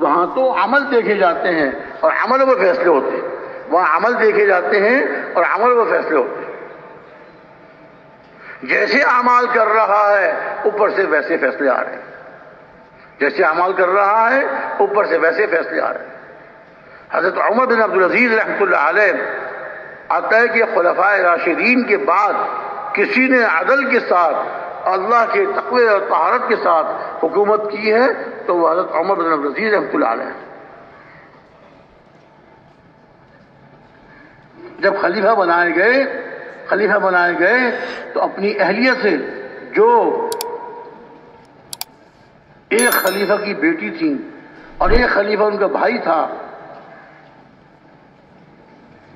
وہاں تو عمل دیکھے جاتے ہیں اور عمل پر فیصلے ہوتے ہیں، وہاں عمل دیکھے جاتے ہیں اور عمل پر فیصلے ہوتے ہیں۔ جیسے اعمال کر رہا ہے اوپر سے ویسے فیصلے آ رہے ہیں، جیسے اعمال کر رہا ہے اوپر سے ویسے فیصلے آ رہے ہیں۔ حضرت عمر بن عبدالعزیز رحمۃ اللہ علیہ آتا ہے کہ خلفائے راشدین کے بعد کسی نے عدل کے ساتھ اللہ کے تقوی اور طہارت کے ساتھ حکومت کی ہے تو وہ حضرت عمر بن عبدالعزیز رحمۃ اللہ علیہ۔ جب خلیفہ بنائے گئے تو اپنی اہلیت سے، جو ایک خلیفہ کی بیٹی تھی اور ایک خلیفہ ان کا بھائی تھا،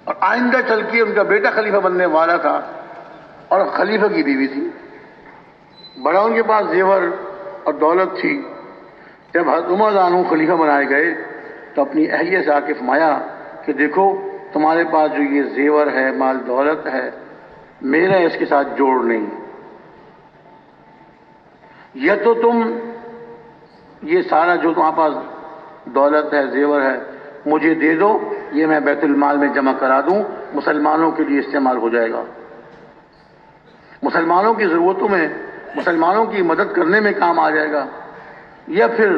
اور آئندہ چل کے ان کا بیٹا خلیفہ بننے والا تھا، اور خلیفہ کی بیوی تھی، بڑا ان کے پاس زیور اور دولت تھی۔ جب حضرت عمر رضی اللہ عنہ خلیفہ بنائے گئے تو اپنی اہلیہ سے آ کے فرمایا کہ دیکھو تمہارے پاس جو یہ زیور ہے، مال دولت ہے، میرا اس کے ساتھ جوڑ نہیں، یا تو تم یہ سارا جو تمہارے پاس دولت ہے، زیور ہے، مجھے دے دو، یہ میں بیت المال میں جمع کرا دوں، مسلمانوں کے لیے استعمال ہو جائے گا، مسلمانوں کی ضرورتوں میں، مسلمانوں کی مدد کرنے میں کام آ جائے گا، یا پھر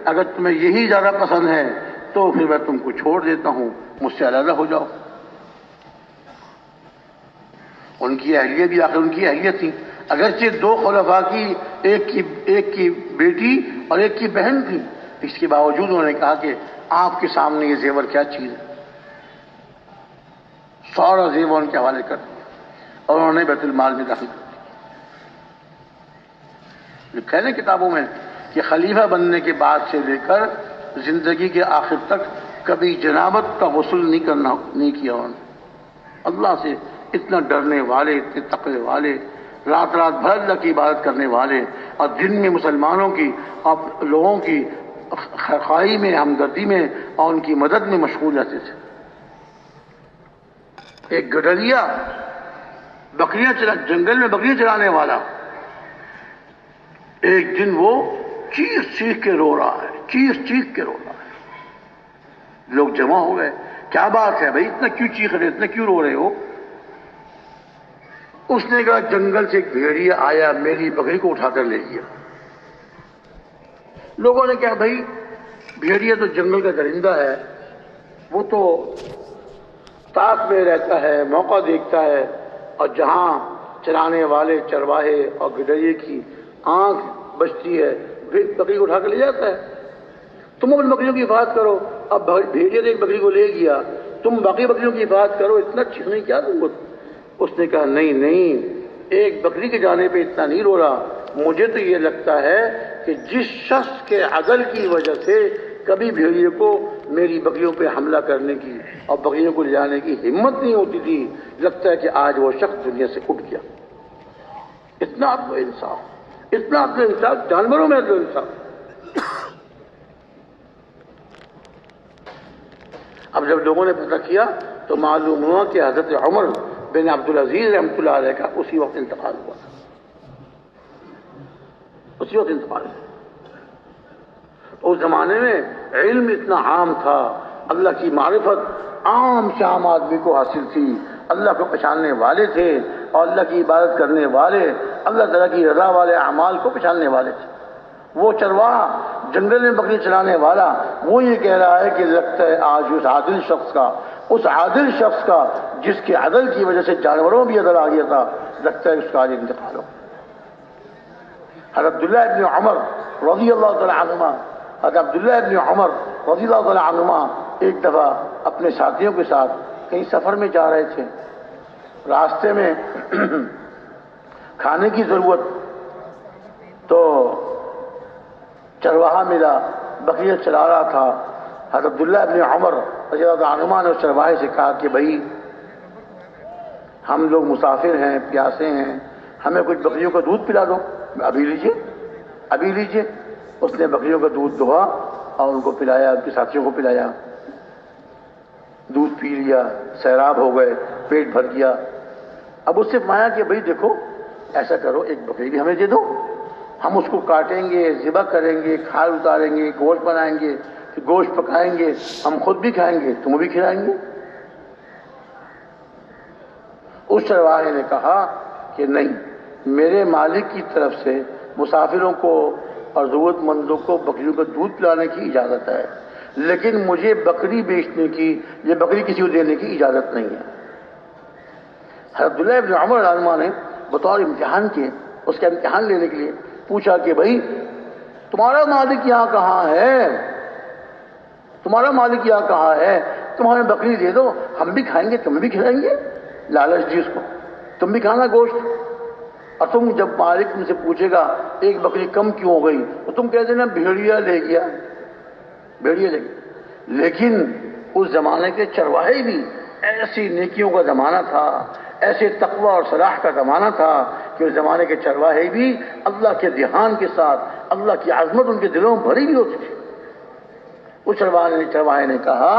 اگر تمہیں یہی زیادہ پسند ہے تو پھر میں تم کو چھوڑ دیتا ہوں، مجھ سے علیحدہ ہو جاؤ۔ ان کی اہلیہ بھی آخر ان کی اہلیہ تھی، اگرچہ دو خلفاء کی ایک کی بیٹی اور ایک کی بہن تھی، اس کے باوجود انہوں نے کہا کہ آپ کے سامنے یہ زیور کیا چیز ہے، سارا زیور ان کے حوالے کر دیا اور انہوں نے بیت المال میں داخل کر دیا۔ لکھا ہے نا کتابوں میں کہ خلیفہ بننے کے بعد سے لے کر زندگی کے آخر تک کبھی جنابت کا غسل نہیں کیا انہوں نے۔ اللہ سے اتنا ڈرنے والے، اتنے تقوی والے، رات رات بھر اللہ کی عبادت کرنے والے، اور دن میں مسلمانوں کی اور لوگوں کی خواہی میں، ہمدردی میں اور ان کی مدد میں مشغول رہتے تھے۔ ایک گڈریا جنگل میں بکریاں چرانے والا، ایک دن وہ چیخ کے رو رہا ہے، لوگ جمع ہو گئے، کیا بات ہے بھائی، اتنا کیوں چیخ رہے، اتنا کیوں رو رہے ہو؟ اس نے کہا جنگل سے ایک بھیڑیا آیا، میری بکری کو اٹھا کر لے گیا۔ لوگوں نے کہا بھائی بھیڑیا تو جنگل کا درندہ ہے، وہ تو تاک میں رہتا ہے، موقع دیکھتا ہے، اور جہاں چرانے والے چرواہے اور گڈریے کی آنکھ بچتی ہے بکری کو اٹھا کر لے جاتا ہے۔ تم اپنی بکریوں کی حفاظت کرو، اب بھیڑیا نے ایک بکری کو لے گیا، تم باقی بکریوں کی حفاظت کرو، اتنا چیخنے کیا تم کو؟ اس نے کہا نہیں، ایک بکری کے جانے پہ اتنا نہیں رو رہا، مجھے تو یہ لگتا ہے کہ جس شخص کے عدل کی وجہ سے کبھی بھیڑیے کو میری بکریوں پہ حملہ کرنے کی اور بکریوں کو لے جانے کی ہمت نہیں ہوتی تھی، لگتا ہے کہ آج وہ شخص دنیا سے اٹھ گیا۔ اتنا عدل و انصاف، جانوروں میں عدل و انصاف۔ اب جب لوگوں نے پتہ کیا تو معلوم ہوا کہ حضرت عمر بن عبدالعزیز رحمۃ اللہ علیہ کا اسی وقت انتقال ہوا تھا، اس زمانے میں علم اتنا عام تھا، اللہ کی معرفت عام سے عام آدمی کو حاصل تھی، اللہ کو پہچاننے والے تھے، اور اللہ کی عبادت کرنے والے، اللہ تعالیٰ کی رضا والے اعمال کو پہچاننے والے تھے۔ وہ چرواہ جنگل میں بکری چلانے والا وہ یہ کہہ رہا ہے کہ لگتا ہے آج اس عادل شخص کا جس کے عدل کی وجہ سے جانوروں بھی عدل آ گیا تھا، لگتا ہے اس کا آج انتقال ہو۔ حضرت عبداللہ ابن عمر رضی اللہ تعالی عنہما ایک دفعہ اپنے ساتھیوں کے ساتھ کہیں سفر میں جا رہے تھے، راستے میں کھانے کی ضرورت، تو چرواہا ملا، بکریاں چلا رہا تھا۔ حضرت عبداللہ ابن عمر رضی اللہ عنہما نے اس چرواہے سے کہا کہ بھائی ہم لوگ مسافر ہیں، پیاسے ہیں، ہمیں کچھ بکریوں کا دودھ پلا دو۔ ابھی لیجئے۔ اس نے بکریوں کا دودھ دہا اور ان کو پلایا، ان کے ساتھیوں کو پلایا، دودھ پی لیا، سیراب ہو گئے، پیٹ بھر گیا۔ اب اس سے فرمایا کہ بھائی دیکھو ایسا کرو، ایک بکری بھی ہمیں دے دو، ہم اس کو کاٹیں گے، ذبح کریں گے، کھال اتاریں گے، گوشت بنائیں گے، کہ گوشت پکائیں گے، ہم خود بھی کھائیں گے، تمہیں بھی کھلائیں گے؟ اس چرواہے نے کہا کہ نہیں، میرے مالک کی طرف سے مسافروں کو اور ضرورت مندوں کو بکریوں کا دودھ پلانے کی اجازت ہے، لیکن مجھے بکری بیچنے کی یا بکری کسی کو دینے کی اجازت نہیں ہے۔ حضرت عبداللہ ابن عمر رضی اللہ عنہ نے بطور امتحان کے اس کا امتحان لینے کے لیے پوچھا کہ بھائی تمہارا مالک یہاں کہاں ہے؟ تمہارا مالک یہاں کہاں ہے؟ تم ہمیں بکری دے دو، ہم بھی کھائیں گے، تمہیں بھی کھلائیں گے۔ لالچ دی اس کو، تم بھی کھانا گوشت، اور تم جب مالک تم سے پوچھے گا ایک بکری کم کیوں ہو گئی تو تم کہہ دینا بھیڑیا لے گیا، بھیڑیا لے گیا۔ لیکن اس زمانے کے چرواہے بھی، ایسی نیکیوں کا زمانہ تھا، ایسے تقوی اور صلاح کا زمانہ تھا کہ اس زمانے کے چرواہے بھی اللہ کے دھیان کے ساتھ اللہ کی عظمت ان کے دلوں میں بھری ہوئی ہوتی تھی۔ اس چرواہے نے کہا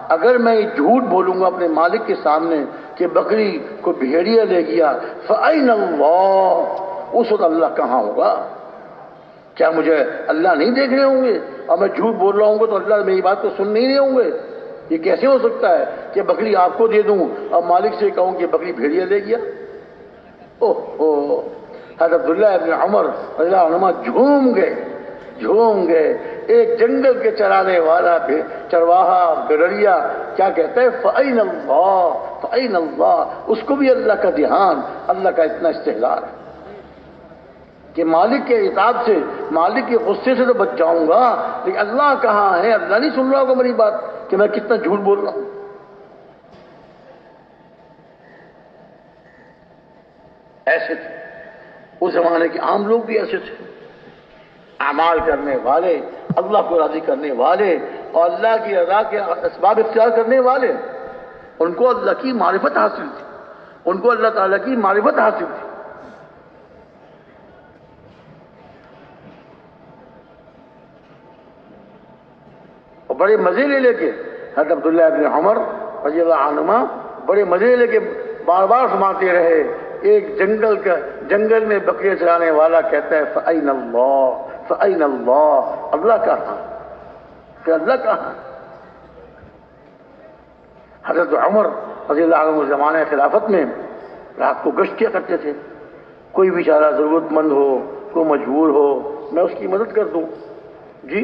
اگر میں یہ جھوٹ بولوں گا اپنے مالک کے سامنے کہ بکری کو بھیڑیا لے گیا، فَأَيْنَ اللَّهُ، اس وقت اللہ کہاں ہوگا؟ کیا مجھے اللہ نہیں دیکھ رہے ہوں گے؟ اور میں جھوٹ بول رہا ہوں گا تو اللہ میری بات کو سن نہیں رہے ہوں گے؟ یہ کیسے ہو سکتا ہے کہ بکری آپ کو دے دوں اور مالک سے کہوں کہ بکری بھیڑیا لے گیا؟ اوہ، حضرت عبداللہ ابن عمر رضی اللہ عنہما جھوم گئے۔ ایک جنگل کے چرانے والا چرواہا گڈریا کیا کہتا ہے؟ فَأَيْنَ اللَّهُ، فَأَيْنَ اللَّهُ، اس کو بھی اللہ کا دھیان، اللہ کا اتنا استحضار ہے کہ مالک کے اطاعت سے، مالک کے غصے سے تو بچ جاؤں گا، لیکن اللہ کہاں ہے؟ اللہ نہیں سن رہا ہوگا میری بات کہ میں کتنا جھوٹ بول رہا ہوں۔ ایسے تھے اس زمانے کے عام لوگ بھی، ایسے تھے اعمال کرنے والے، اللہ کو راضی کرنے والے اور اللہ کی رضا کے اسباب اختیار کرنے والے۔ ان کو اللہ کی معرفت حاصل تھی، ان کو اللہ تعالیٰ کی معرفت حاصل تھی۔ اور بڑے مزے لے کے حضرت عبداللہ ابن عمر رضی اللہ عنہما بڑے مزے لے کے بار بار فرماتے رہے۔ ایک جنگل میں بکریاں چرانے والا کہتا ہے فَأَيْنَ اللَّهُ، فَأَيْنَ اللَّهُ، اللہ کہاں؟ کہ اللہ کہاں؟ حضرت عمر رضی اللہ عنہ زمانے خلافت میں رات کو گشت کیا کرتے تھے۔ کوئی بیچارہ ضرورت مند ہو، کوئی مجبور ہو، میں اس کی مدد کر دوں، جی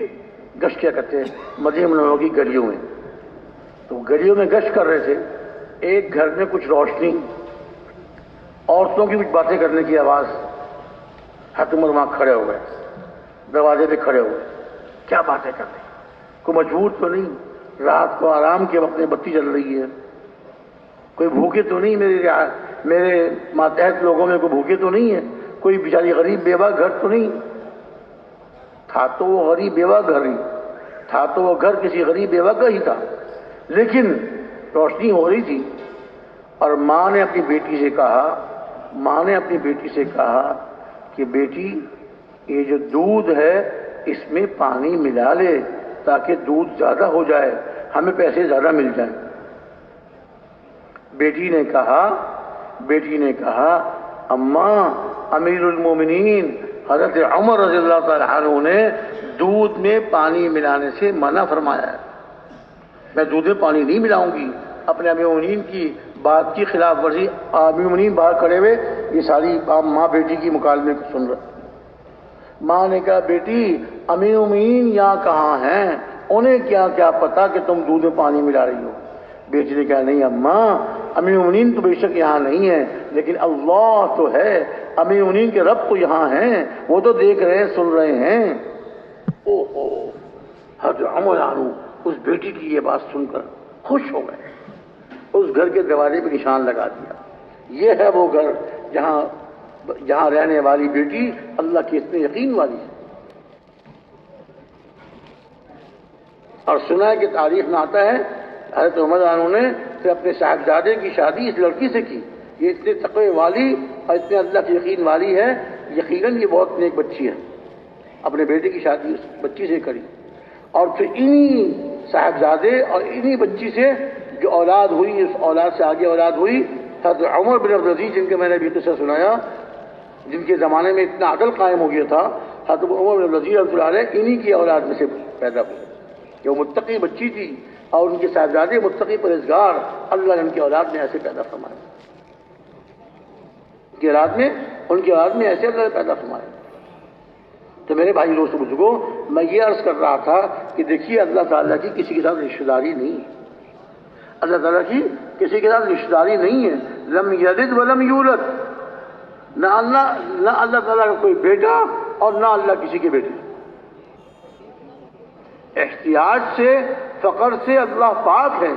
گشت کیا کرتے ہیں مدینہ منورہ کی گلیوں میں۔ تو گلیوں میں گشت کر رہے تھے، ایک گھر میں کچھ روشنی، عورتوں کی کچھ باتیں کرنے کی آواز۔ حضرت عمر وہاں کھڑے ہو گئے، دروازے پہ کھڑے ہوئے، کیا باتیں کر رہے ہیں؟ کوئی مجبور تو نہیں، رات کو آرام کے وقت میں بتی جل رہی ہے، کوئی بھوکے تو نہیں، میرے ماتحت لوگوں میں کوئی بھوکے تو نہیں ہے، کوئی بیچاری غریب بیوہ گھر تو نہیں تھا، تو وہ غریب بیوہ گھر ہی تھا، تو وہ گھر کسی غریب بیوہ کا ہی تھا، لیکن روشنی ہو رہی تھی۔ اور ماں نے اپنی بیٹی سے کہا کہ بیٹی یہ جو دودھ ہے اس میں پانی ملا لے تاکہ دودھ زیادہ ہو جائے، ہمیں پیسے زیادہ مل جائیں۔ بیٹی نے کہا اماں، امیر المومنین حضرت عمر رضی اللہ تعالیٰ عنہ نے دودھ میں پانی ملانے سے منع فرمایا ہے، میں دودھ میں پانی نہیں ملاؤں گی۔ اپنے امیر المومنین کی بات کی خلاف ورزی، امیر المومنین باہر کھڑے ہوئے یہ ساری ماں بیٹی کی مکالمے کو سن رہے۔ ماں نے کہا بیٹی امیر المومنین یہاں کہاں ہیں؟ انہیں کیا پتا کہ تم دودھ میں پانی ملا رہی ہو؟ بیٹی نے کہا نہیں اماں، امیر المومنین تو بے شک یہاں نہیں ہے، لیکن اللہ تو ہے، امیر المومنین کے رب تو یہاں ہیں، وہ تو دیکھ رہے ہیں، سن رہے ہیں۔ اوہو، حضرت عمر عنہ اس بیٹی کی یہ بات سن کر خوش ہو گئے، اس گھر کے دروازے پہ نشان لگا دیا، یہ ہے وہ گھر جہاں رہنے والی بیٹی اللہ کے اتنے یقین والی ہے۔ اور سنا ہے کہ تاریخ میں آتا ہے حضرت عمر عنہ نے پھر اپنے صاحبزادے کی شادی اس لڑکی سے کی، یہ اتنے تقوی والی اور اتنے اللہ کے یقین والی ہے، یقیناً یہ بہت نیک بچی ہے، اپنے بیٹے کی شادی اس بچی سے کری۔ اور پھر انہی صاحبزادے اور انہی بچی سے جو اولاد ہوئی، اس اولاد سے آگے اولاد ہوئی، حضرت عمر بن عبدالعزیز جن کے میں نے ابھی قصہ سنایا، جن کے زمانے میں اتنا عدل قائم ہو گیا تھا، حضرت عمر بن عبدالعزیز رحمۃ اللہ علیہ انہی کی اولاد میں سے پیدا ہوئے۔ کہ وہ متقی بچی تھی اور ان کے صاحبزادے متقی پرہیزگار، اللہ نے ان کی اولاد میں ایسے پیدا فرمایا، ان کی اولاد میں ایسے اللہ نے پیدا فرمایا۔ تو میرے بھائی دوستو بزرگوں، میں یہ عرض کر رہا تھا کہ دیکھیے اللہ تعالیٰ کی کسی کے ساتھ رشتہ داری نہیں ہے، اللہ تعالیٰ کی کسی کے ساتھ رشتہ داری نہیں ہے، لم یلد ولم یولد، نہ اللہ تعالیٰ کا کوئی بیٹا اور نہ اللہ کسی کے بیٹے۔ احتیاج سے، فقر سے اللہ پاک ہے۔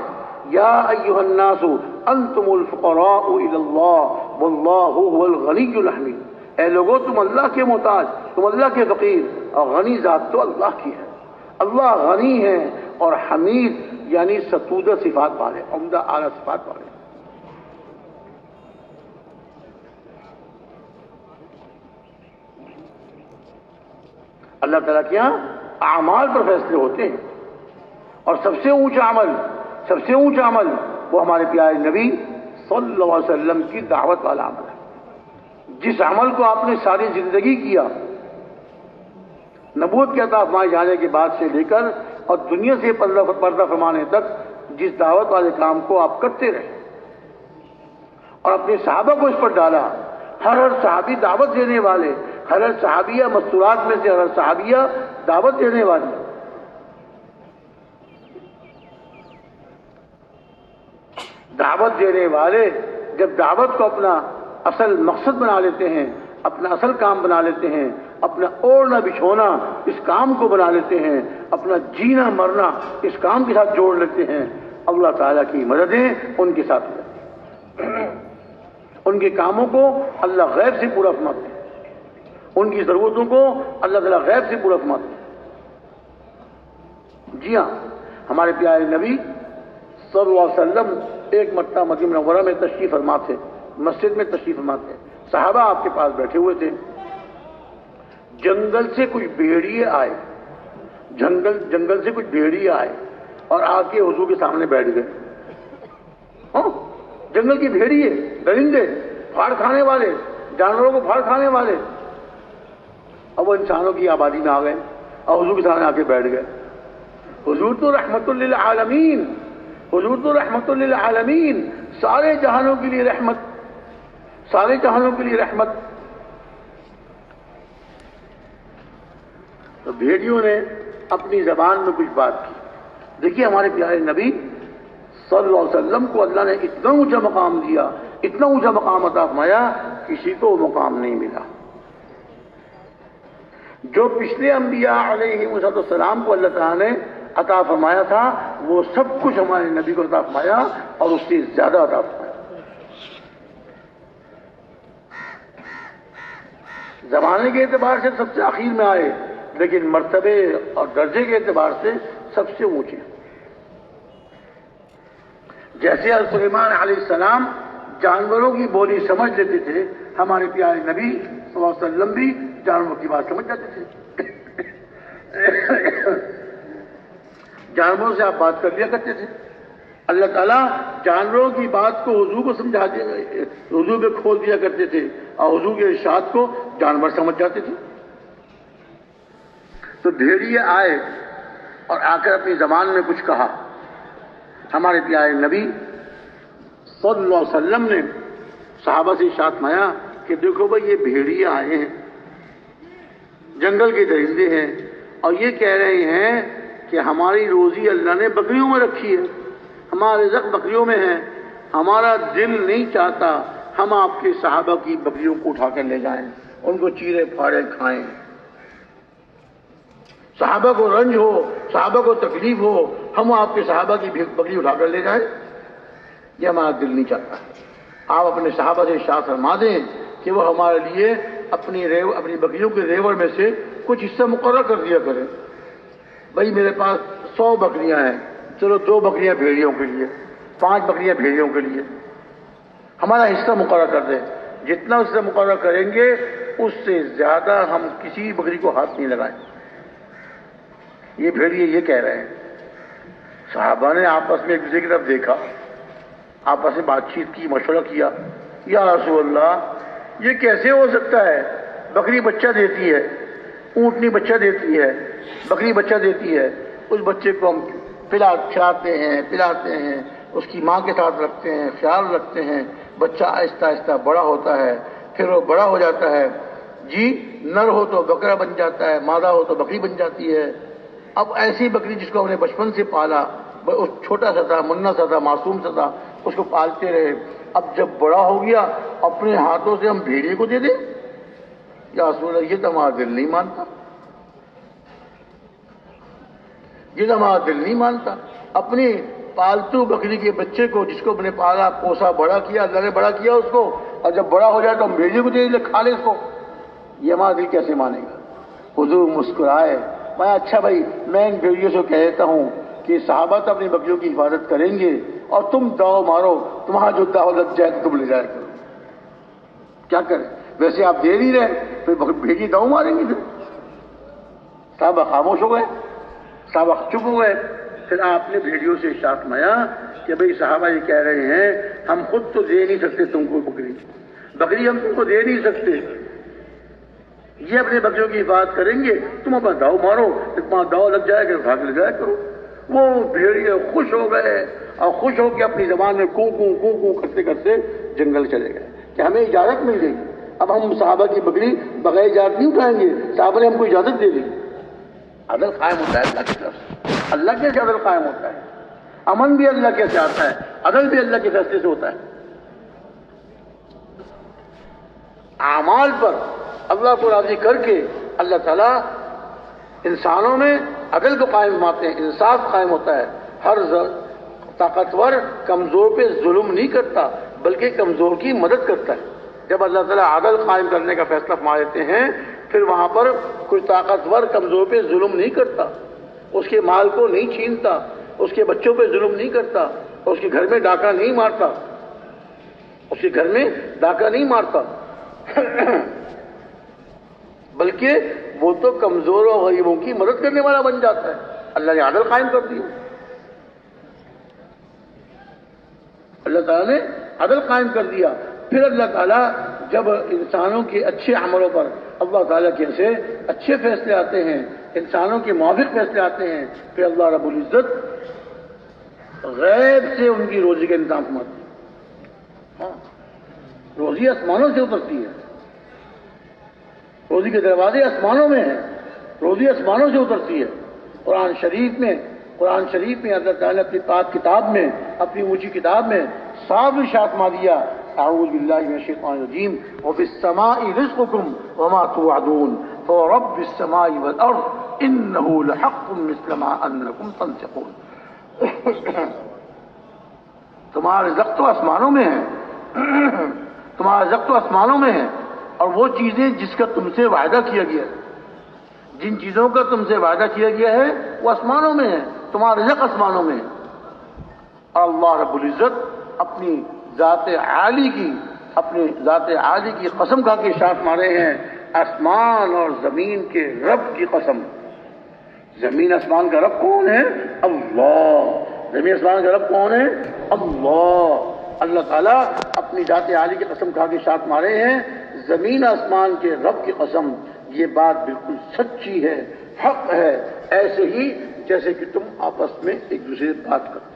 یا ایھا الناس انتم الفقراء الی اللہ واللہ هو الغنی الحمید، اے لوگو تم اللہ کے محتاج، تم اللہ کے فقیر، اور غنی ذات تو اللہ کی ہے۔ اللہ غنی ہے اور حمید یعنی ستودہ صفات والے، عمدہ اعلیٰ صفات والے۔ اللہ تعالیٰ کے یہاں اعمال پر فیصلے ہوتے ہیں، اور سب سے اونچا عمل وہ ہمارے پیارے نبی صلی اللہ علیہ وسلم کی دعوت والا عمل ہے۔ جس عمل کو آپ نے ساری زندگی کیا، نبوت کے عطا فرمائے جانے کے بعد سے لے کر اور دنیا سے پردہ فرمانے تک، جس دعوت والے کام کو آپ کرتے رہے اور اپنے صحابہ کو اس پر ڈالا، ہر صحابی دعوت دینے والے، ہر صحابیہ مستورات میں سے ہر صحابیہ دعوت دینے والی۔ دعوت دینے والے جب دعوت کو اپنا اصل مقصد بنا لیتے ہیں، اپنا اصل کام بنا لیتے ہیں، اپنا اوڑھنا بچھونا اس کام کو بنا لیتے ہیں، اپنا جینا مرنا اس کام کے ساتھ جوڑ لیتے ہیں، اللہ تعالیٰ کی مددیں ان کے ساتھ ہوتی ہیں۔ ان کے کاموں کو اللہ غیب سے پورا فرماتے ہیں، ان کی ضرورتوں کو اللہ تعالیٰ غیب سے پورا فرماتے ہیں۔ جی ہاں، ہمارے پیارے نبی صلی اللہ علیہ وسلم ایک مرتبہ مدینہ منورہ میں تشریف فرما تھے، مسجد میں تشریف فرما تھے، صحابہ آپ کے پاس بیٹھے ہوئے تھے، جنگل سے کچھ بھیڑیے آئے، جنگل سے کچھ بھیڑیے آئے اور آ کے حضور کے سامنے بیٹھ گئے۔ ہاں، جنگل کی بھیڑیے، درندے، پھاڑ کھانے والے، جانوروں کو پھاڑ کھانے والے، اب وہ انسانوں کی آبادی میں آ گئے اور حضور کے سامنے آ کے بیٹھ گئے۔ حضور تو رحمت للعالمین، حضور تو رحمت للعالمین، سارے جہانوں کے لیے رحمت، سارے جہانوں کے لیے رحمت۔ تو بھیڑیوں نے اپنی زبان میں کچھ بات کی۔ دیکھیے ہمارے پیارے نبی صلی اللہ علیہ وسلم کو اللہ نے اتنا اونچا مقام دیا، اتنا اونچا مقام عطا فرمایا، کسی کو وہ مقام نہیں ملا۔ جو پچھلے انبیاء علیہ السلام کو اللہ تعالیٰ نے عطا فرمایا تھا، وہ سب کچھ ہمارے نبی کو عطا فرمایا اور اس سے زیادہ عطا فرمایا۔ زمانے کے اعتبار سے سب سے آخر میں آئے، لیکن مرتبے اور درجے کے اعتبار سے سب سے اونچے۔ جیسے حضرت سلیمان علیہ السلام جانوروں کی بولی سمجھ لیتے تھے، ہمارے پیارے نبی صلی اللہ علیہ وسلم بھی جانوروں کی بات سمجھ جاتے تھے۔ جانوروں سے آپ بات کر لیا کرتے تھے۔ اللہ تعالیٰ جانوروں کی بات کو حضور کو سمجھا دیا، حضور میں کھول دیا کرتے تھے اور حضور کے ارشاد کو جانور سمجھ جاتے تھے۔ تو بھیڑیے آئے اور آ کر اپنی زبان میں کچھ کہا۔ ہمارے پیارے نبی صلی اللہ علیہ وسلم نے صحابہ سے ارشاد فرمایا کہ دیکھو بھائی، یہ بھیڑیے آئے ہیں، جنگل کے درندے ہیں، اور یہ کہہ رہے ہیں کہ ہماری روزی اللہ نے بکریوں میں رکھی ہے، ہمارا رزق بکریوں میں ہے، ہمارا دل نہیں چاہتا ہم آپ کے صحابہ کی بکریوں کو اٹھا کر لے جائیں، ان کو چیرے پھاڑے کھائیں، صحابہ کو رنج ہو، صحابہ کو تکلیف ہو، ہم آپ کے صحابہ کی بکری اٹھا کر لے جائیں، یہ ہمارا دل نہیں چاہتا۔ آپ اپنے صحابہ سے ارشاد فرما دیں کہ وہ ہمارے لیے اپنی بکریوں کے ریوڑ میں سے کچھ حصہ مقرر کر دیا کریں۔ بھائی میرے پاس 100 بکریاں ہیں، چلو 2 بکریاں بھیڑیوں کے لیے، 5 بکریاں بھیڑیوں کے لیے، ہمارا حصہ مقرر کر دیں۔ جتنا حصہ مقرر کریں گے اس سے زیادہ ہم کسی بکری کو ہاتھ نہیں لگائیں۔ یہ بھیڑیے یہ کہہ رہے ہیں۔ صحابہ نے آپس میں ایک دوسرے کی طرف دیکھا، آپس میں بات چیت کی، مشورہ کیا، یا رسول اللہ یہ کیسے ہو سکتا ہے؟ بکری بچہ دیتی ہے، اونٹنی بچہ دیتی ہے، بکری بچہ دیتی ہے، اس بچے کو ہم کھلاتے ہیں پلاتے ہیں، اس کی ماں کے ساتھ رکھتے ہیں، خیال رکھتے ہیں، بچہ آہستہ آہستہ بڑا ہوتا ہے، پھر وہ بڑا ہو جاتا ہے، جی نر ہو تو بکرا بن جاتا ہے، مادہ ہو تو بکری بن جاتی ہے۔ اب ایسی بکری جس کو ہم نے بچپن سے پالا، اس چھوٹا سا تھا، منا سا تھا، معصوم سا تھا، اس کو پالتے رہے، اب جب بڑا ہو گیا اپنے ہاتھوں سے ہم بھیڑیے کو دے دیں؟ یا رسول اللہ، یہ تو ہمارا دل نہیں مانتا، یہ تو ہمارا دل نہیں مانتا۔ اپنی پالتو بکری کے بچے کو جس کو ہم نے پالا پوسا بڑا کیا، اللہ نے بڑا کیا اس کو، اور جب بڑا ہو جائے تو ہم بھیڑیے کو دے دیں کھا لے اس کو، یہ ہمارا دل کیسے مانے گا؟ حضور مسکرائے، میں اچھا بھائی میں ان بھیڑیوں سے کہتا ہوں کہ صحابہ تو اپنی بکریوں کی حفاظت کریں گے اور تم داؤ مارو، تمہارا جو داؤ لگ جائے تو تم لے جایا کرو، کیا کریں؟ ویسے آپ دے نہیں رہے، پھر بھیڑیے داؤ ماریں گے۔ پھر صحابہ خاموش ہو گئے، صحابہ چپ ہو گئے۔ پھر آپ نے بھیڑیوں سے ارشاد فرمایا کہ بھئی صحابہ یہ کہہ رہے ہیں ہم خود تو دے نہیں سکتے تم کو بکری ہم تم کو دے نہیں سکتے، یہ اپنے بکریوں کی حفاظت کریں گے، تم اپنا داؤ مارو، اتنا داؤ لگ جائے گا اٹھا کے لے جایا کرو۔ وہ بھیڑیے خوش ہو گئے اور خوش ہو کے اپنی زبان میں کو کو کرتے کرتے جنگل چلے گئے کہ ہمیں اجازت مل گئی، اب ہم صحابہ کی بکری بغیر اجازت نہیں اٹھائیں گے، صحابہ نے ہم کو اجازت دے دی۔ عدل قائم ہوتا ہے اللہ کی طرف سے، اللہ کیسے عدل قائم ہوتا ہے؟ امن بھی اللہ کیسے آتا ہے؟ عدل بھی اللہ کے فیصلے سے ہوتا ہے۔ اعمال پر اللہ کو راضی کر کے اللہ تعالیٰ انسانوں میں عدل کو قائم فرماتے ہیں، انصاف قائم ہوتا ہے۔ ہر طاقتور کمزور پہ ظلم نہیں کرتا بلکہ کمزور کی مدد کرتا ہے۔ جب اللہ تعالیٰ عدل قائم کرنے کا فیصلہ فرما دیتے ہیں پھر وہاں پر کوئی طاقتور کمزور پہ ظلم نہیں کرتا، اس کے مال کو نہیں چھینتا، اس کے بچوں پہ ظلم نہیں کرتا، اس کے گھر میں ڈاکہ نہیں مارتا، اس کے گھر میں ڈاکہ نہیں مارتا بلکہ وہ تو کمزور اور غریبوں کی مدد کرنے والا بن جاتا ہے۔ اللہ نے عدل قائم کر دیا، اللہ تعالیٰ نے عدل قائم کر دیا۔ پھر اللہ تعالیٰ جب انسانوں کے اچھے عملوں پر اللہ تعالیٰ کے سے اچھے فیصلے آتے ہیں، انسانوں کے موافق فیصلے آتے ہیں، پھر اللہ رب العزت غیب سے ان کی روزی کا انتظام فرماتے ہیں۔ ہاں، روزی آسمانوں سے اترتی ہے، روزی کے دروازے آسمانوں میں ہیں، روزی آسمانوں سے اترتی ہے۔ قرآن شریف میں اللہ تعالیٰ نے اپنی پاک کتاب میں، اپنی اونچی کتاب میں صاف ارشاد فرما دیا، اعوذ باللہ من الشیطان الرجیم، وفی السماء رزقکم وما توعدون فورب السماء والارض انہ لحق مثل ما انکم تنطقون۔ تمہارا رزق تو آسمانوں میں ہے، تمہارا رزق تو آسمانوں میں ہے، اور وہ چیزیں جس کا تم سے وعدہ کیا گیا ہے، جن چیزوں کا تم سے وعدہ کیا گیا ہے وہ آسمانوں میں ہے، تمہارا رزق آسمانوں میں ہے۔ اور اللہ رب العزت اپنی ذات عالی کی قسم کھا کے ارشاد مارے ہیں، آسمان اور زمین کے رب کی قسم۔ زمین آسمان کا رب کون ہے؟ اللہ۔ زمین آسمان کا رب کون ہے؟ اللہ۔ اللہ تعالیٰ اپنی ذات عالی کی قسم کھا کے ارشاد مارے ہیں، زمین آسمان کے رب کی قسم، یہ بات بالکل سچی ہے، حق ہے، ایسے ہی جیسے کہ تم آپس میں ایک دوسرے سے بات کرتے ہو،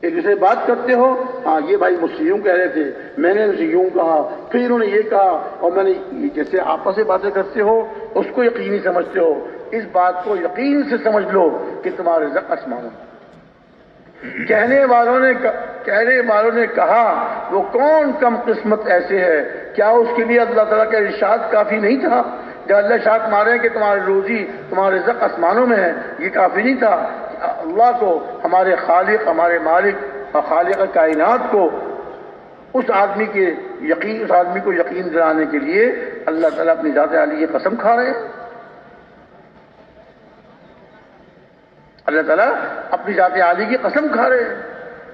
ایک دوسرے سے بات کرتے ہو۔ ہاں یہ بھائی مجھ سے یوں کہہ رہے تھے، میں نے اسے یوں کہا، پھر انہوں نے یہ کہا، اور میں نے جیسے آپس میں باتیں کرتے ہو اس کو یقینی سمجھتے ہو، اس بات کو یقین سے سمجھ لو کہ تمہارے رزق آسمانوں میں۔ کہنے والوں نے کہا وہ کون کم قسمت ایسے ہے، کیا اس کے لیے اللہ تعالیٰ کا ارشاد کافی نہیں تھا؟ جب اللہ ارشاد مارے کہ تمہاری روزی تمہارے رزق آسمانوں میں ہے، یہ کافی نہیں تھا؟ اللہ کو، ہمارے خالق، ہمارے مالک اور خالق کائنات کو، اس آدمی کو یقین دلانے کے لیے اللہ تعالیٰ اپنی ذات عالی کی قسم کھا رہے ہیں۔ اللہ تعالیٰ اپنی ذات عالی کی قسم کھا رہے ہیں،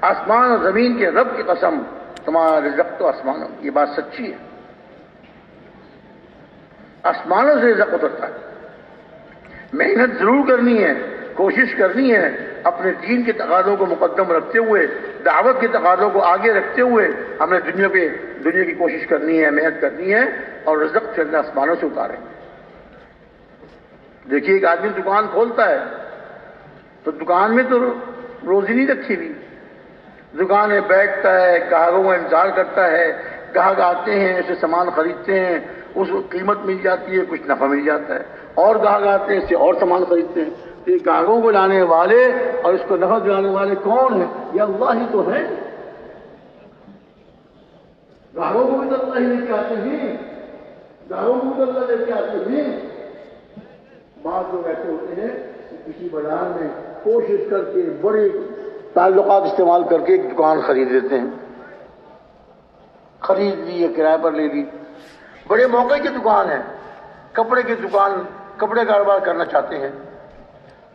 آسمان اور زمین کے رب کی قسم، تمہارا رزق تو آسمانوں، یہ بات سچی ہے، آسمانوں سے رزق اترتا ہے۔ محنت ضرور کرنی ہے، کوشش کرنی ہے، اپنے دین کے تقاضوں کو مقدم رکھتے ہوئے، دعوت کے تقاضوں کو آگے رکھتے ہوئے ہم نے دنیا کی کوشش کرنی ہے، محنت کرنی ہے، اور رزق سے اللہ آسمانوں سے اتارے۔ دیکھیے ایک آدمی دکان کھولتا ہے، تو دکان میں تو روزی نہیں رکھی ہوئی، دکان میں بیٹھتا ہے، گاہکوں کا انتظار کرتا ہے، گاہک آتے ہیں، اسے سامان خریدتے ہیں، اس کو قیمت مل جاتی ہے، کچھ نفع مل جاتا ہے، اور گاہک آتے ہیں، اس سے اور سامان خریدتے ہیں۔ تو یہ گاہکوں کو لانے والے اور اس کو نفع دلانے والے کون ہیں؟ یہ اللہ ہی تو ہے۔ گاہکوں کو بھی تو اللہ ہی لے کے آتے ہیں، گاہکوں کو بھی تو اللہ لے کے آتے ہیں۔ بعض لوگ ایسے ہوتے ہیں کہ کسی بازار میں کوشش کر کے بڑے تعلقات استعمال کر کے ایک دکان خرید لیتے ہیں، خرید لی یا کرائے پر لے لی، بڑے موقع کی دکان ہے، کپڑے کی دکان، کپڑے کاروبار کرنا چاہتے ہیں،